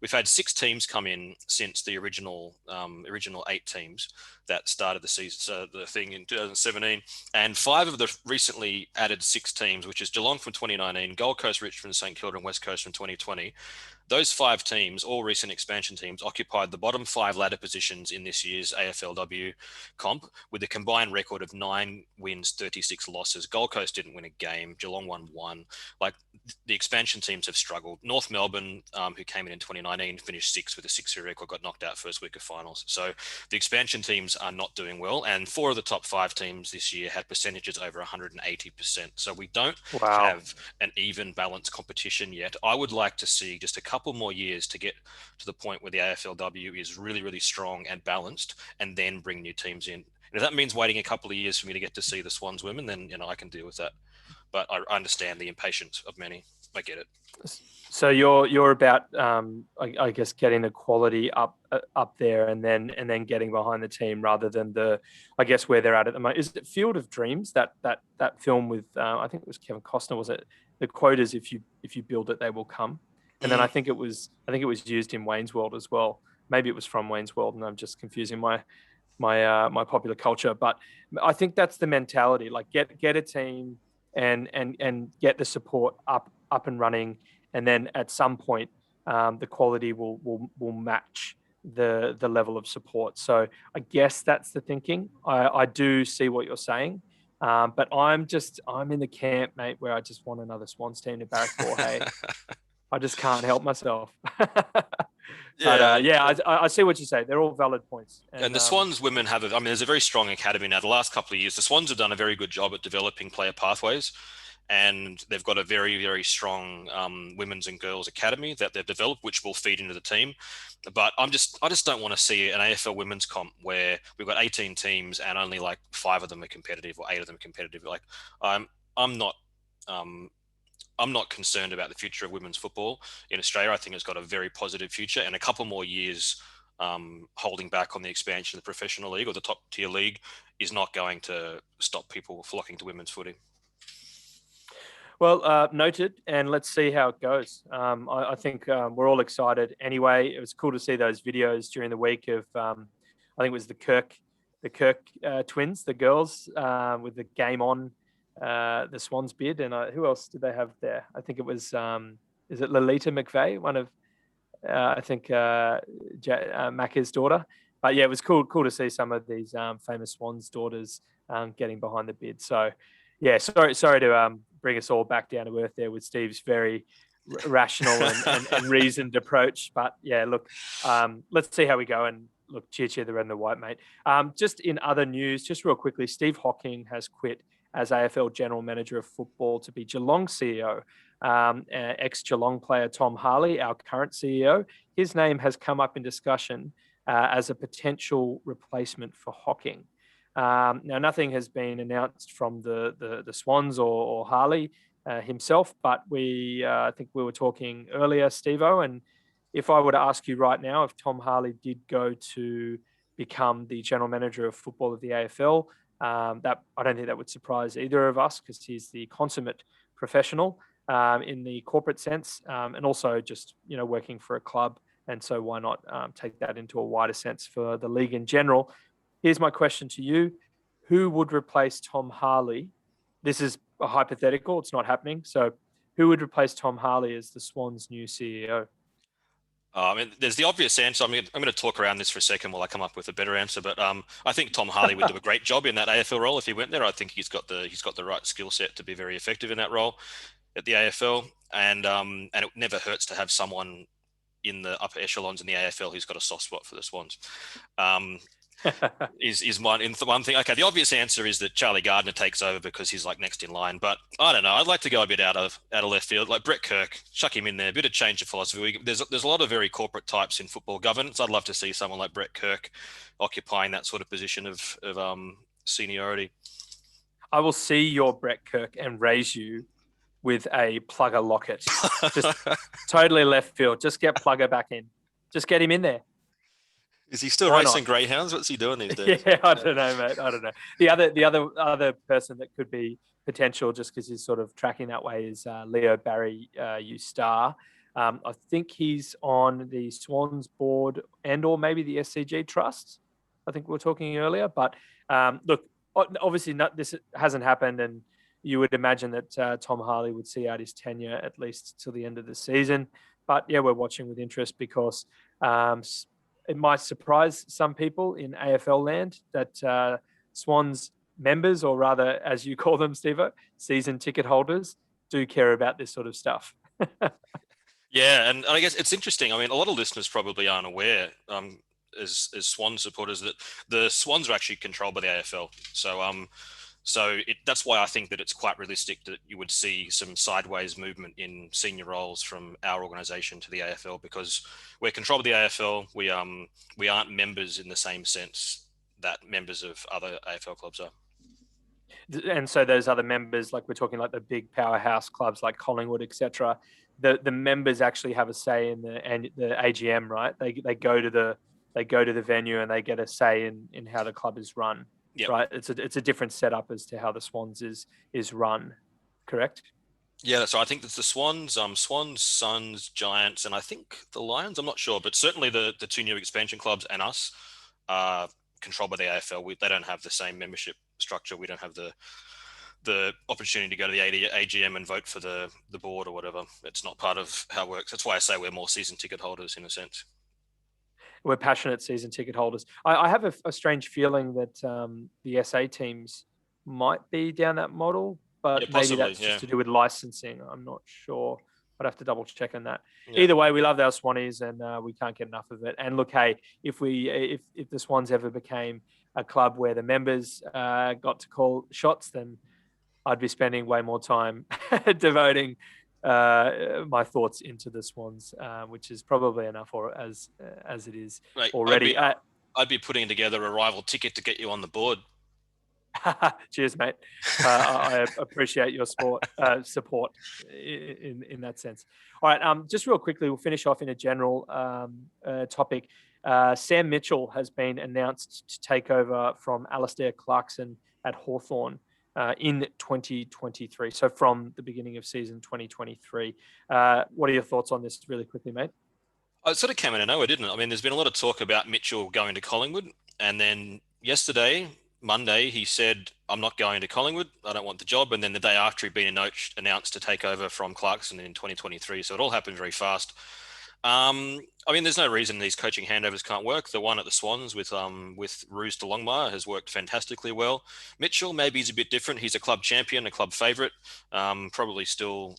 6 teams come in since the original 8 teams that started the season, so the thing in 2017, and 5 of the recently added 6 teams, which is Geelong from 2019, Gold Coast, Richmond, St Kilda, and West Coast from 2020. Those 5 teams, all recent expansion teams, occupied the bottom 5 ladder positions in this year's AFLW comp, with a combined record of 9 wins, 36 losses. Gold Coast didn't win a game. Geelong won 1. Like, the expansion teams have struggled. North Melbourne, who came in 2019, finished 6th with a 6-3 record, got knocked out first week of finals. So the expansion teams are not doing well, and 4 of the top 5 teams this year had percentages over 180%. So we don't have an even balanced competition yet. I would like to see just a couple more years to get to the point where the AFLW is really, really strong and balanced, and then bring new teams in. And if that means waiting a couple of years for me to get to see the Swans women, then I can deal with that. But I understand the impatience of many. I get it. So you're about I guess getting the quality up there, and then getting behind the team, rather than I guess where they're at the moment. Is it Field of Dreams, that film with I think it was Kevin Costner? Was it the quote is, if you build it, they will come? And then I think it was used in Wayne's World as well. Maybe it was from Wayne's World, and I'm just confusing my popular culture. But I think that's the mentality. Like, get a team and get the support up and running, and then at some point the quality will match the level of support. So I guess that's the thinking. I do see what you're saying. But I'm in the camp, mate, where I just want another Swans team to barrack for. Hey, I just can't help myself. But I see what you say. They're all valid points. And the Swans women have, there's a very strong academy now. The last couple of years, the Swans have done a very good job at developing player pathways. And they've got a very, very strong women's and girls academy that they've developed, which will feed into the team. But I just don't want to see an AFL women's comp where we've got 18 teams and only like 5 of them are competitive or 8 of them are competitive. Like I'm not concerned about the future of women's football in Australia. I think it's got a very positive future, and a couple more years holding back on the expansion of the professional league or the top tier league is not going to stop people flocking to women's footy. Well, noted, and let's see how it goes. I think we're all excited. Anyway, it was cool to see those videos during the week of, I think it was the Kirk twins, the girls, with the game on, the Swans bid, and who else did they have there? I think it was, is it Lolita McVeigh, one of, I think Macca's daughter. But yeah, it was cool to see some of these famous Swans daughters getting behind the bid. So yeah, sorry to bring us all back down to earth there with Steve's very rational and reasoned approach. But yeah, look, let's see how we go. And look, cheer the red and the white, mate. Just in other news, just real quickly, Steve Hocking has quit as AFL General Manager of Football to be Geelong CEO. Ex-Geelong player Tom Harley, our current CEO, his name has come up in discussion as a potential replacement for Hocking. Now, nothing has been announced from the Swans or Harley himself, but I think we were talking earlier, Stevo, and if I were to ask you right now, if Tom Harley did go to become the General Manager of Football of the AFL, that I don't think that would surprise either of us, because he's the consummate professional in the corporate sense, and also just working for a club, and so why not take that into a wider sense for the league in general. Here's my question to you: who would replace Tom Harley? This is a hypothetical; it's not happening. So, who would replace Tom Harley as the Swans' new CEO? There's the obvious answer. I'm going to talk around this for a second while I come up with a better answer. But I think Tom Harley would do a great job in that AFL role if he went there. I think he's got the right skill set to be very effective in that role at the AFL, and it never hurts to have someone in the upper echelons in the AFL who's got a soft spot for the Swans. Is one thing. Okay, the obvious answer is that Charlie Gardner takes over because he's like next in line. But I don't know. I'd like to go a bit out of left field, like Brett Kirk. Chuck him in there, a bit of change of philosophy. There's a lot of very corporate types in football governance. I'd love to see someone like Brett Kirk occupying that sort of position of seniority. I will see your Brett Kirk and raise you with a Plugger locket. Just totally left field. Just get Plugger back in. Just get him in there. Is he still racing greyhounds? What's he doing these days? Yeah, I don't know, mate. I don't know. The other person that could be potential, just because he's sort of tracking that way, is Leo Barry Star. I think he's on the Swans board or maybe the SCG Trust. I think we were talking earlier. But look, obviously this hasn't happened, and you would imagine that Tom Harley would see out his tenure at least till the end of the season. But yeah, we're watching with interest because it might surprise some people in AFL land that Swans members, or rather, as you call them, Stevo, season ticket holders, do care about this sort of stuff. Yeah, and I guess it's interesting. I mean, a lot of listeners probably aren't aware, as Swans supporters, that the Swans are actually controlled by the AFL. So that's why I think that it's quite realistic that you would see some sideways movement in senior roles from our organisation to the AFL, because we're controlled by the AFL. We aren't members in the same sense that members of other AFL clubs are. And so those other members, like we're talking like the big powerhouse clubs like Collingwood, etc., the members actually have a say in the AGM, right? They go to the venue and they get a say in how the club is run. Yep. Right, it's a different setup as to how the Swans is run, correct? Yeah, so I think it's the Swans, Suns, Giants, and I think the Lions. I'm not sure, but certainly the two new expansion clubs and us are controlled by the AFL. They don't have the same membership structure. We don't have the opportunity to go to the AGM and vote for the board or whatever. It's not part of how it works. That's why I say we're more season ticket holders in a sense. We're passionate season ticket holders. I have a strange feeling that the SA teams might be down that model, but maybe that's just to do with licensing. I'm not sure. I'd have to double check on that. Yeah. Either way, we love our Swannies, and we can't get enough of it. And look, hey, if the Swans ever became a club where the members got to call shots, then I'd be spending way more time devoting my thoughts into the Swans, which is probably enough, or as it is already. I'd be putting together a rival ticket to get you on the board. Cheers, mate. I appreciate your support in that sense. All right, just real quickly, we'll finish off in a general topic. Sam Mitchell has been announced to take over from Alastair Clarkson at Hawthorn in 2023. So from the beginning of season 2023. What are your thoughts on this really quickly, mate? It sort of came out of nowhere, didn't it? I mean, there's been a lot of talk about Mitchell going to Collingwood. And then yesterday, Monday, he said, I'm not going to Collingwood. I don't want the job. And then the day after, he'd been announced to take over from Clarkson in 2023. So it all happened very fast. I mean, there's no reason these coaching handovers can't work. The one at the Swans with Roos de Longmire has worked fantastically well. Mitchell, maybe he's a bit different. He's a club champion, a club favourite. Probably still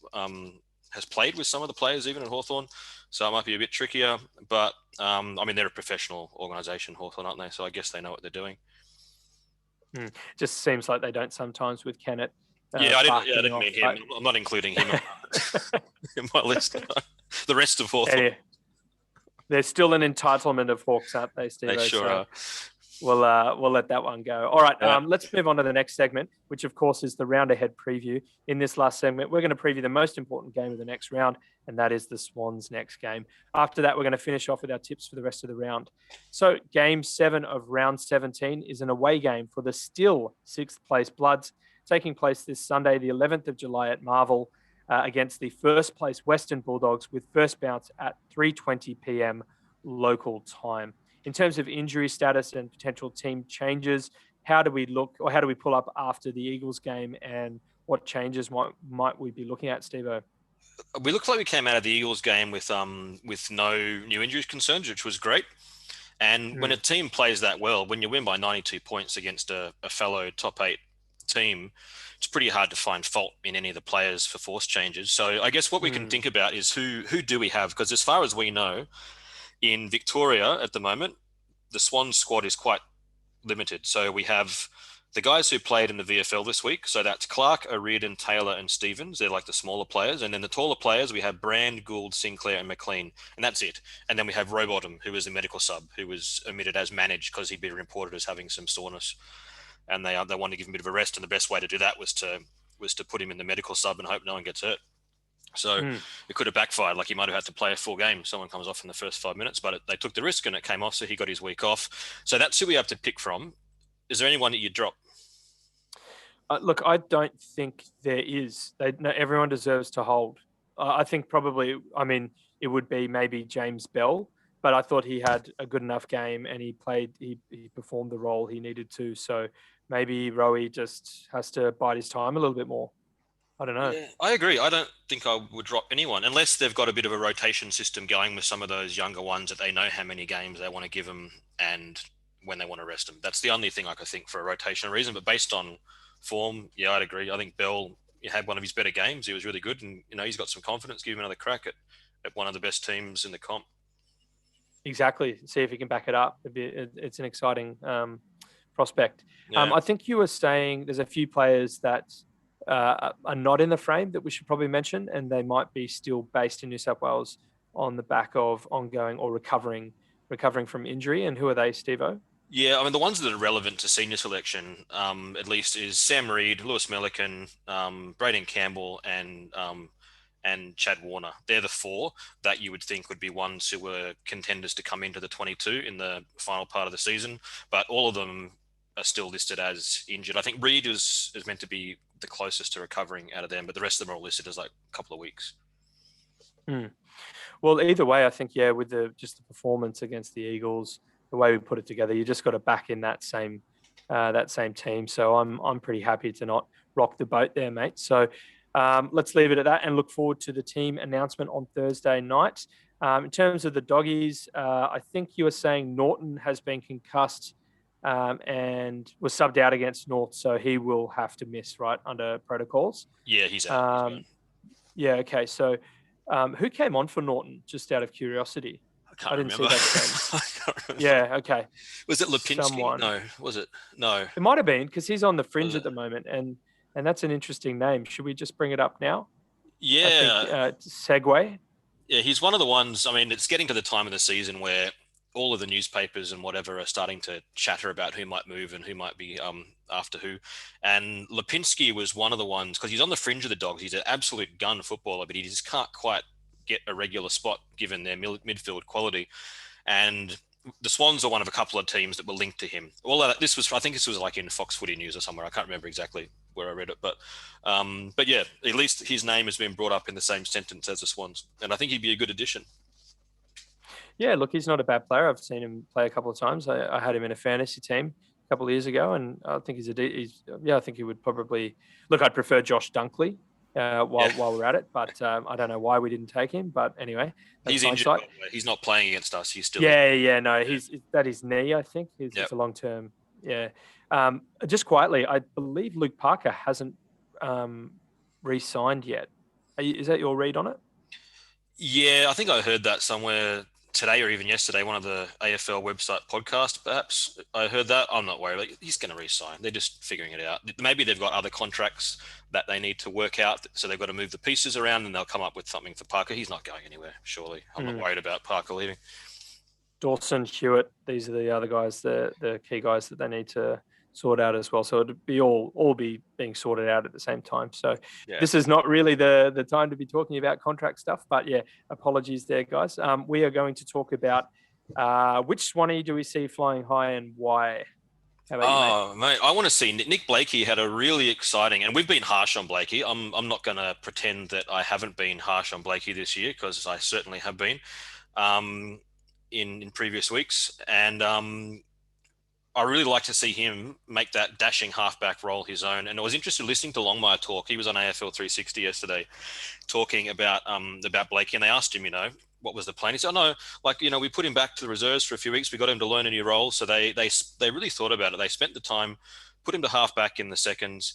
has played with some of the players, even at Hawthorn. So it might be a bit trickier. But, I mean, they're a professional organisation, Hawthorn, aren't they? So I guess they know what they're doing. Just seems like they don't sometimes with Kennett. I didn't mean him. I'm not including him in my list. The rest of Hawthorn. Yeah. There's still an entitlement of Hawks, aren't they, Steve? They sure are. We'll let that one go. All right, let's move on to the next segment, which of course is the round ahead preview. In this last segment, we're going to preview the most important game of the next round, and that is the Swans' next game. After that, we're going to finish off with our tips for the rest of the round. So Game 7 of Round 17 is an away game for the still 6th place Bloods, taking place this Sunday, the 11th of July at Marvel, against the first place Western Bulldogs, with first bounce at 3:20 p.m. local time. In terms of injury status and potential team changes, how do we look, or how do we pull up after the Eagles game, and what changes might we be looking at, Stevo? We looked like we came out of the Eagles game with no new injuries concerns, which was great. And when a team plays that well, when you win by 92 points against a fellow top 8 team, it's pretty hard to find fault in any of the players for force changes. So I guess what we can think about is who do we have? Because as far as we know, in Victoria at the moment, the Swans squad is quite limited. So we have the guys who played in the VFL this week. So that's Clark, O'Riordan, Taylor and Stevens. They're like the smaller players. And then the taller players, we have Brand, Gould, Sinclair and McLean. And that's it. And then we have Rowbottom, who was a medical sub, who was omitted as managed because he'd been reported as having some soreness. And they wanted to give him a bit of a rest. And the best way to do that was to put him in the medical sub and hope no one gets hurt. So it could have backfired. Like he might have had to play a full game. Someone comes off in the first 5 minutes, but they took the risk and it came off. So he got his week off. So that's who we have to pick from. Is there anyone that you drop? Look, I don't think there is. Everyone deserves to hold. I think probably, it would be maybe James Bell, but I thought he had a good enough game and he performed the role he needed to. So maybe Rowie just has to bide his time a little bit more. I don't know. Yeah, I agree. I don't think I would drop anyone unless they've got a bit of a rotation system going with some of those younger ones that they know how many games they want to give them and when they want to rest them. That's the only thing I could think for a rotation reason. But based on form, yeah, I'd agree. I think Bell had one of his better games. He was really good, and he's got some confidence. Give him another crack at one of the best teams in the comp. Exactly. See if he can back it up. It's an exciting prospect. Yeah. I think you were saying there's a few players that are not in the frame that we should probably mention, and they might be still based in New South Wales on the back of ongoing or recovering from injury. And who are they, Stevo? Yeah, the ones that are relevant to senior selection, at least, is Sam Reid, Lewis Milliken, Braden Campbell, and Chad Warner. They're the four that you would think would be ones who were contenders to come into the 22 in the final part of the season, but all of them are still listed as injured. I think Reid is meant to be the closest to recovering out of them, but the rest of them are all listed as like a couple of weeks. Well, either way, I think, with the performance against the Eagles, the way we put it together, you just got to back in that same team. So I'm pretty happy to not rock the boat there, mate. So let's leave it at that and look forward to the team announcement on Thursday night. In terms of the doggies, I think you were saying Norton has been concussed and was subbed out against North, so he will have to miss, right, under protocols. Yeah, he's out. Yeah, okay. So Who came on for Norton, just out of curiosity? I didn't remember. see that game. I can't remember. Yeah, okay. Was it Lipinski? Someone. No, was it? No. It might have been, because he's on the fringe Was at it? the moment, and that's an interesting name. Should we just bring it up now? I think Yeah. segue. Yeah, he's one of the ones. I mean, it's getting to the time of the season where all of the newspapers and whatever are starting to chatter about who might move and who might be after who. And Lipinski was one of the ones, because he's on the fringe of the Dogs. He's an absolute gun footballer, but he just can't quite get a regular spot given their midfield quality. And the Swans are one of a couple of teams that were linked to him. Well, I think this was like in Fox Footy News or somewhere. I can't remember exactly where I read it, but yeah, at least his name has been brought up in the same sentence as the Swans, and I think he'd be a good addition. Yeah, look, he's not a bad player. I've seen him play a couple of times. I had him in a fantasy team a couple of years ago, and I think I think he would probably look. I'd prefer Josh Dunkley while we're at it, but I don't know why we didn't take him. But anyway, he's injured. He's not playing against us. He's still no, he's that his knee. I think it's a long term. Yeah, just quietly, I believe Luke Parker hasn't re-signed yet. Is that your read on it? Yeah, I think I heard that somewhere today or even yesterday, one of the AFL website podcasts, perhaps. I heard that. I'm not worried. Like, he's going to re-sign. They're just figuring it out. Maybe they've got other contracts that they need to work out, so they've got to move the pieces around and they'll come up with something for Parker. He's not going anywhere, surely. I'm not worried about Parker leaving. Dawson, Hewitt, these are the other guys, the key guys that they need to sort out as well. So it'd be all be being sorted out at the same time. So This is not really the time to be talking about contract stuff, but yeah, apologies there, guys. We are going to talk about which Swanee do we see flying high and why? How about you, mate? I want to see Nick Blakey had a really exciting, and we've been harsh on Blakey. I'm not going to pretend that I haven't been harsh on Blakey this year, because I certainly have been in previous weeks. And I really like to see him make that dashing halfback role his own. And I was interested listening to Longmire talk. He was on AFL 360 yesterday talking about Blakey, and they asked him, what was the plan? He said, "Oh, no, we put him back to the reserves for a few weeks. We got him to learn a new role." So they really thought about it. They spent the time, put him to halfback in the seconds,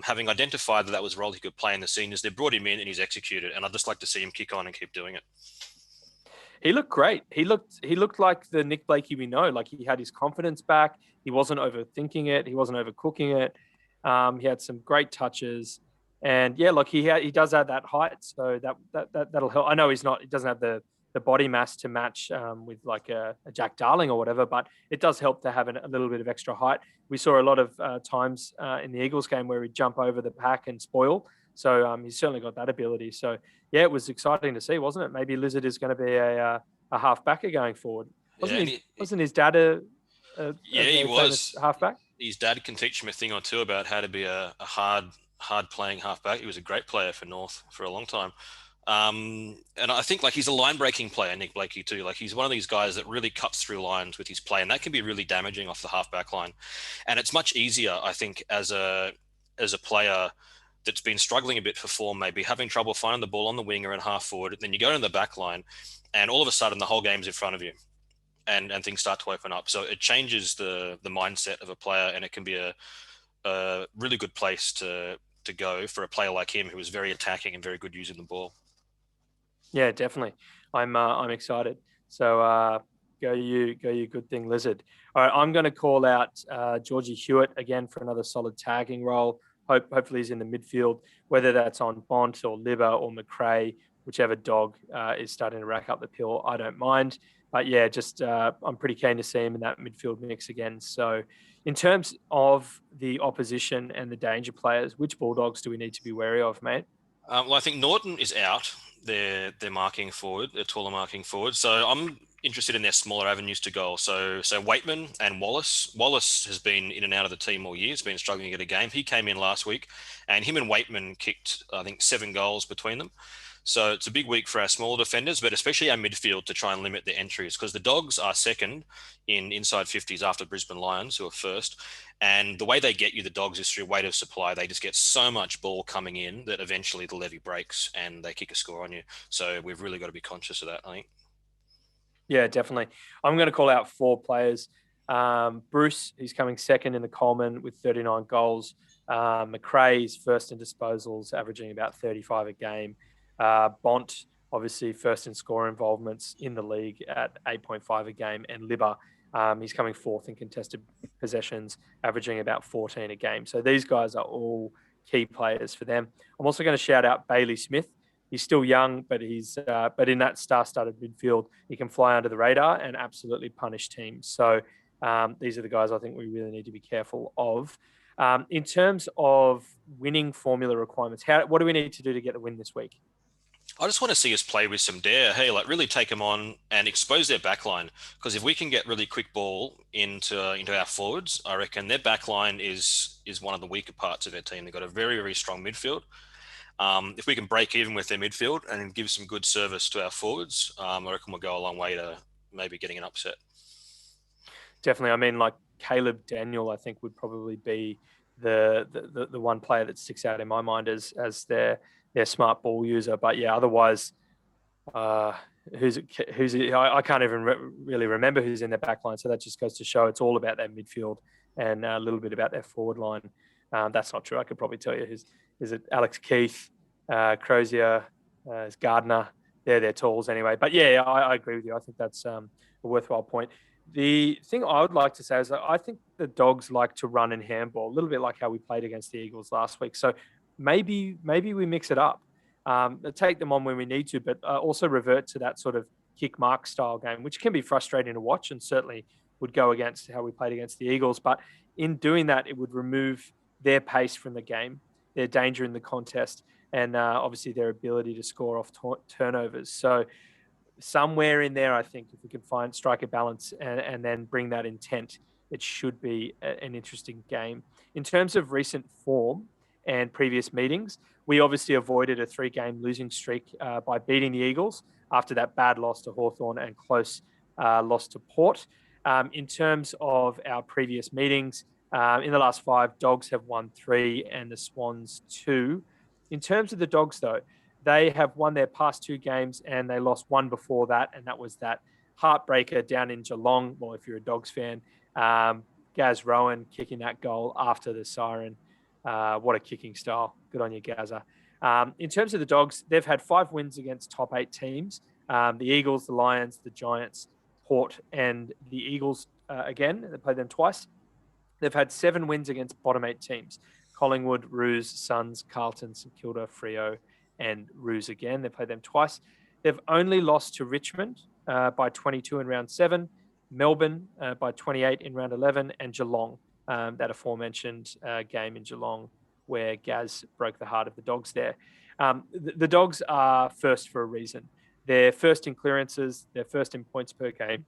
having identified that was a role he could play in the seniors. They brought him in and he's executed. And I'd just like to see him kick on and keep doing it. He looked great. He looked like the Nick Blakey we know. Like, he had his confidence back. He wasn't overthinking it. He wasn't overcooking it. He had some great touches, and yeah, look, he does have that height, so that'll help. I know he doesn't have the body mass to match with like a Jack Darling or whatever, but it does help to have a little bit of extra height. We saw a lot of times in the Eagles game where he'd jump over the pack and spoil. So he's certainly got that ability. So yeah, it was exciting to see, wasn't it? Maybe Lizard is going to be a halfbacker going forward. Wasn't his dad a he was halfback? His dad can teach him a thing or two about how to be a hard playing halfback. He was a great player for North for a long time. And I think he's a line breaking player, Nick Blakey too. He's one of these guys that really cuts through lines with his play, and that can be really damaging off the halfback line. And it's much easier, I think, as a player that's been struggling a bit for form, maybe having trouble finding the ball on the wing or in half forward. Then you go in the back line and all of a sudden the whole game's in front of you and things start to open up. So it changes the mindset of a player, and it can be a really good place to go for a player like him who is very attacking and very good using the ball. Yeah, definitely. I'm excited. So go you, good thing, Lizard. All right, I'm going to call out Georgie Hewitt again for another solid tagging role. Hopefully he's in the midfield, whether that's on Bont or Libba or McRae, whichever dog is starting to rack up the pill. I don't mind. But yeah, just I'm pretty keen to see him in that midfield mix again. So in terms of the opposition and the danger players, which Bulldogs do we need to be wary of, mate? Well, I think Norton is out. They're marking forward, they're taller marking forward. So I'm interested in their smaller avenues to goal. So Waitman and Wallace. Wallace has been in and out of the team all year. He's been struggling to get a game. He came in last week, and him and Waitman kicked, I think, 7 goals between them. So it's a big week for our smaller defenders, but especially our midfield to try and limit the entries, because the Dogs are second in inside 50s after Brisbane Lions, who are first. And the way they get you, the Dogs, is through weight of supply. They just get so much ball coming in that eventually the levy breaks and they kick a score on you. So we've really got to be conscious of that, I think. Yeah, definitely. I'm going to call out 4 players. Bruce, he's coming second in the Coleman with 39 goals. McRae's first in disposals, averaging about 35 a game. Bont obviously first in score involvements in the league at 8.5 a game, and Libba, he's coming fourth in contested possessions, averaging about 14 a game. So these guys are all key players for them. I'm also going to shout out Bailey Smith. He's still young, but but in that star-studded midfield, he can fly under the radar and absolutely punish teams. So these are the guys I think we really need to be careful of. In terms of winning formula requirements, what do we need to do to get the win this week? I just want to see us play with some dare. Hey, like really take them on and expose their backline. Because if we can get really quick ball into our forwards, I reckon their backline is one of the weaker parts of their team. They've got a very, very strong midfield. If we can break even with their midfield and give some good service to our forwards, I reckon we'll go a long way to maybe getting an upset. Definitely. I mean, like Caleb Daniel, I think would probably be the one player that sticks out in my mind as their smart ball user. But yeah, otherwise, I can't even really remember who's in their back line. So that just goes to show it's all about their midfield and a little bit about their forward line. That's not true. I could probably tell you is it Alex Keith, Crozier, is Gardner. They're their tools anyway. But yeah, I agree with you. I think that's a worthwhile point. The thing I would like to say is that I think the Dogs like to run and handball, a little bit like how we played against the Eagles last week. So maybe we mix it up, take them on when we need to, but also revert to that sort of kick mark style game, which can be frustrating to watch and certainly would go against how we played against the Eagles. But in doing that, it would remove their pace from the game, their danger in the contest, and obviously their ability to score off turnovers. So somewhere in there, I think if we can strike a balance and then bring that intent, it should be an interesting game. In terms of recent form and previous meetings, we obviously avoided a 3-game losing streak by beating the Eagles after that bad loss to Hawthorn and close loss to Port. In terms of our previous meetings, in the last 5, Dogs have won 3 and the Swans 2. In terms of the Dogs, though, they have won their past 2 games and they lost one before that, and that was that heartbreaker down in Geelong. Well, if you're a Dogs fan, Gaz Rowan kicking that goal after the siren. What a kicking style. Good on you, Gazza. In terms of the Dogs, they've had 5 wins against top 8 teams. The Eagles, the Lions, the Giants, Port, and the Eagles again. They played them twice. They've had 7 wins against bottom 8 teams. Collingwood, Roos, Suns, Carlton, St Kilda, Freo, and Roos again. They played them twice. They've only lost to Richmond by 22 in round 7, Melbourne by 28 in round 11, and Geelong, that aforementioned game in Geelong where Gaz broke the heart of the Dogs there. The Dogs are first for a reason. They're first in clearances. They're first in points per game.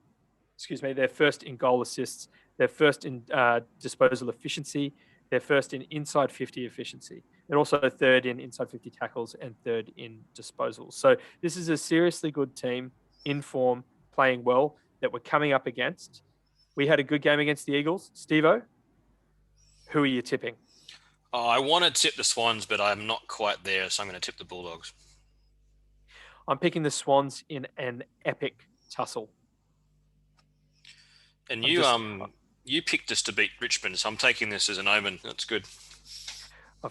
They're first in goal assists. They're first in disposal efficiency. They're first in inside 50 efficiency. They're also third in inside 50 tackles and third in disposals. So this is a seriously good team, in form, playing well, that we're coming up against. We had a good game against the Eagles. Stevo, who are you tipping? I want to tip the Swans, but I'm not quite there, so I'm going to tip the Bulldogs. I'm picking the Swans in an epic tussle. And you picked us to beat Richmond, so I'm taking this as an omen. That's good.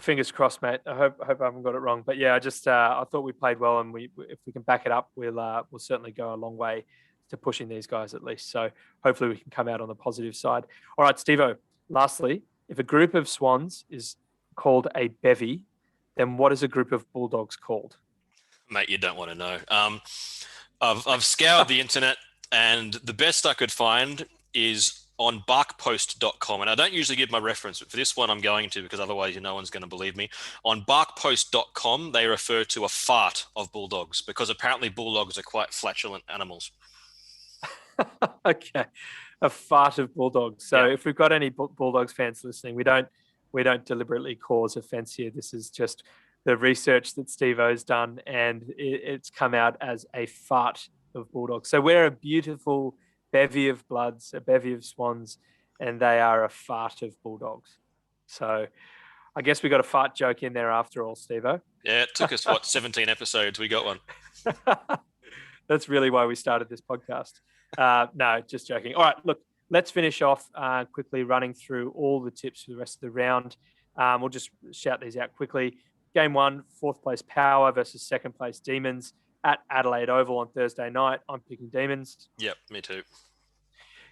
Fingers crossed, mate. I hope I haven't got it wrong. But yeah, I thought we played well, and if we can back it up, we'll certainly go a long way to pushing these guys at least. So hopefully we can come out on the positive side. All right, Stevo. Lastly, if a group of Swans is called a bevy, then what is a group of Bulldogs called? Mate, you don't want to know. I've scoured the internet, and the best I could find is on barkpost.com. And I don't usually give my reference, but for this one I'm going to, because otherwise no one's going to believe me. On barkpost.com, they refer to a fart of bulldogs, because apparently bulldogs are quite flatulent animals. Okay. A fart of bulldogs. So if we've got any Bulldogs fans listening, we don't deliberately cause offense here. This is just the research that Stevo's done, and it's come out as a fart of bulldogs. So we're a beautiful bevy of bloods, a bevy of Swans, and they are a fart of bulldogs. So I guess we got a fart joke in there after all, Stevo. Yeah, it took us, 17 episodes? We got one. That's really why we started this podcast. No, just joking. All right, look, let's finish off quickly running through all the tips for the rest of the round. We'll just shout these out quickly. Game 1, 4th place Power versus 2nd place Demons. at Adelaide Oval on Thursday night. I'm picking Demons. Yep, me too.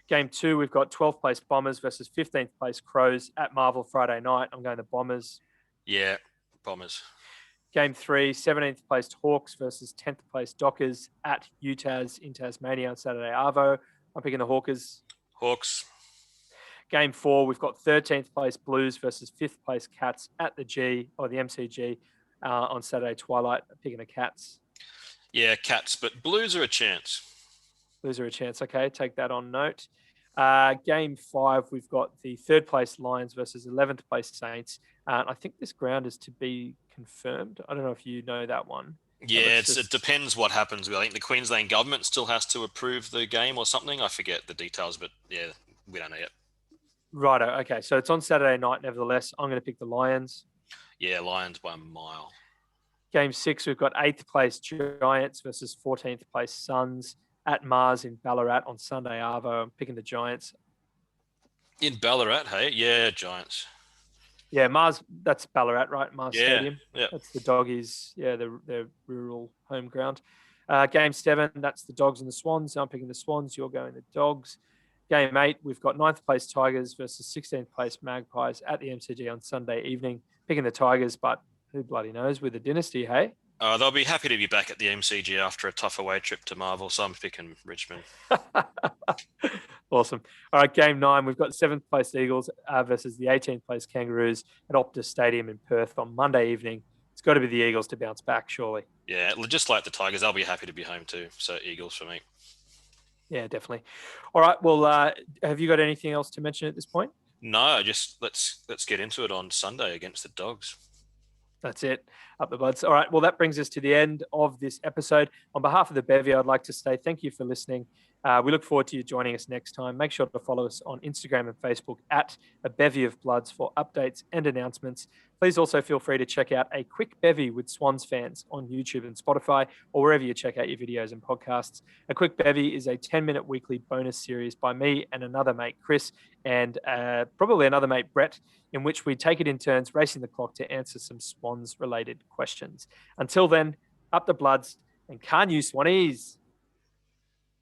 Game 2, we've got 12th place Bombers versus 15th place Crows at Marvel Friday night. I'm going the Bombers. Yeah, Bombers. Game 3, 17th placed Hawks versus 10th place Dockers at UTAS in Tasmania on Saturday Arvo. I'm picking the Hawkers. Hawks. Game 4, we've got 13th place Blues versus 5th place Cats at the MCG on Saturday Twilight. I'm picking the Cats. Yeah, Cats, but Blues are a chance. Blues are a chance. Okay, take that on note. Game 5, we've got the 3rd place Lions versus 11th place Saints. I think this ground is to be confirmed. I don't know if you know that one. Yeah, it depends what happens. I think the Queensland government still has to approve the game or something. I forget the details, but yeah, we don't know yet. Righto. Okay, so it's on Saturday night. Nevertheless, I'm going to pick the Lions. Yeah, Lions by a mile. Game 6, we've got 8th place Giants versus 14th place Suns at Mars in Ballarat on Sunday Arvo. I'm picking the Giants. In Ballarat, hey? Yeah, Giants. Yeah, Mars, that's Ballarat, right? Mars Stadium. Yeah. That's the Doggies, their rural home ground. Game 7, that's the Dogs and the Swans. I'm picking the Swans. You're going the Dogs. Game 8, we've got 9th place Tigers versus 16th place Magpies at the MCG on Sunday evening. Picking the Tigers, but who bloody knows with the dynasty, hey? They'll be happy to be back at the MCG after a tough away trip to Marvel, so I'm picking Richmond. Awesome. All right, game 9, we've got 7th place Eagles versus the 18th place Kangaroos at Optus Stadium in Perth on Monday evening. It's got to be the Eagles to bounce back, surely. Yeah, just like the Tigers, they'll be happy to be home too. So Eagles for me. Yeah, definitely. All right, well, have you got anything else to mention at this point? No, just let's get into it on Sunday against the Dogs. That's it. Up the buds. All right. Well, that brings us to the end of this episode. On behalf of the Bevy, I'd like to say thank you for listening. We look forward to you joining us next time. Make sure to follow us on Instagram and Facebook at A Bevy of Bloods for updates and announcements. Please also feel free to check out A Quick Bevy with Swans fans on YouTube and Spotify or wherever you check out your videos and podcasts. A Quick Bevy is a 10-minute weekly bonus series by me and another mate, Chris, and probably another mate, Brett, in which we take it in turns, racing the clock to answer some Swans-related questions. Until then, up the Bloods and can you Swannies?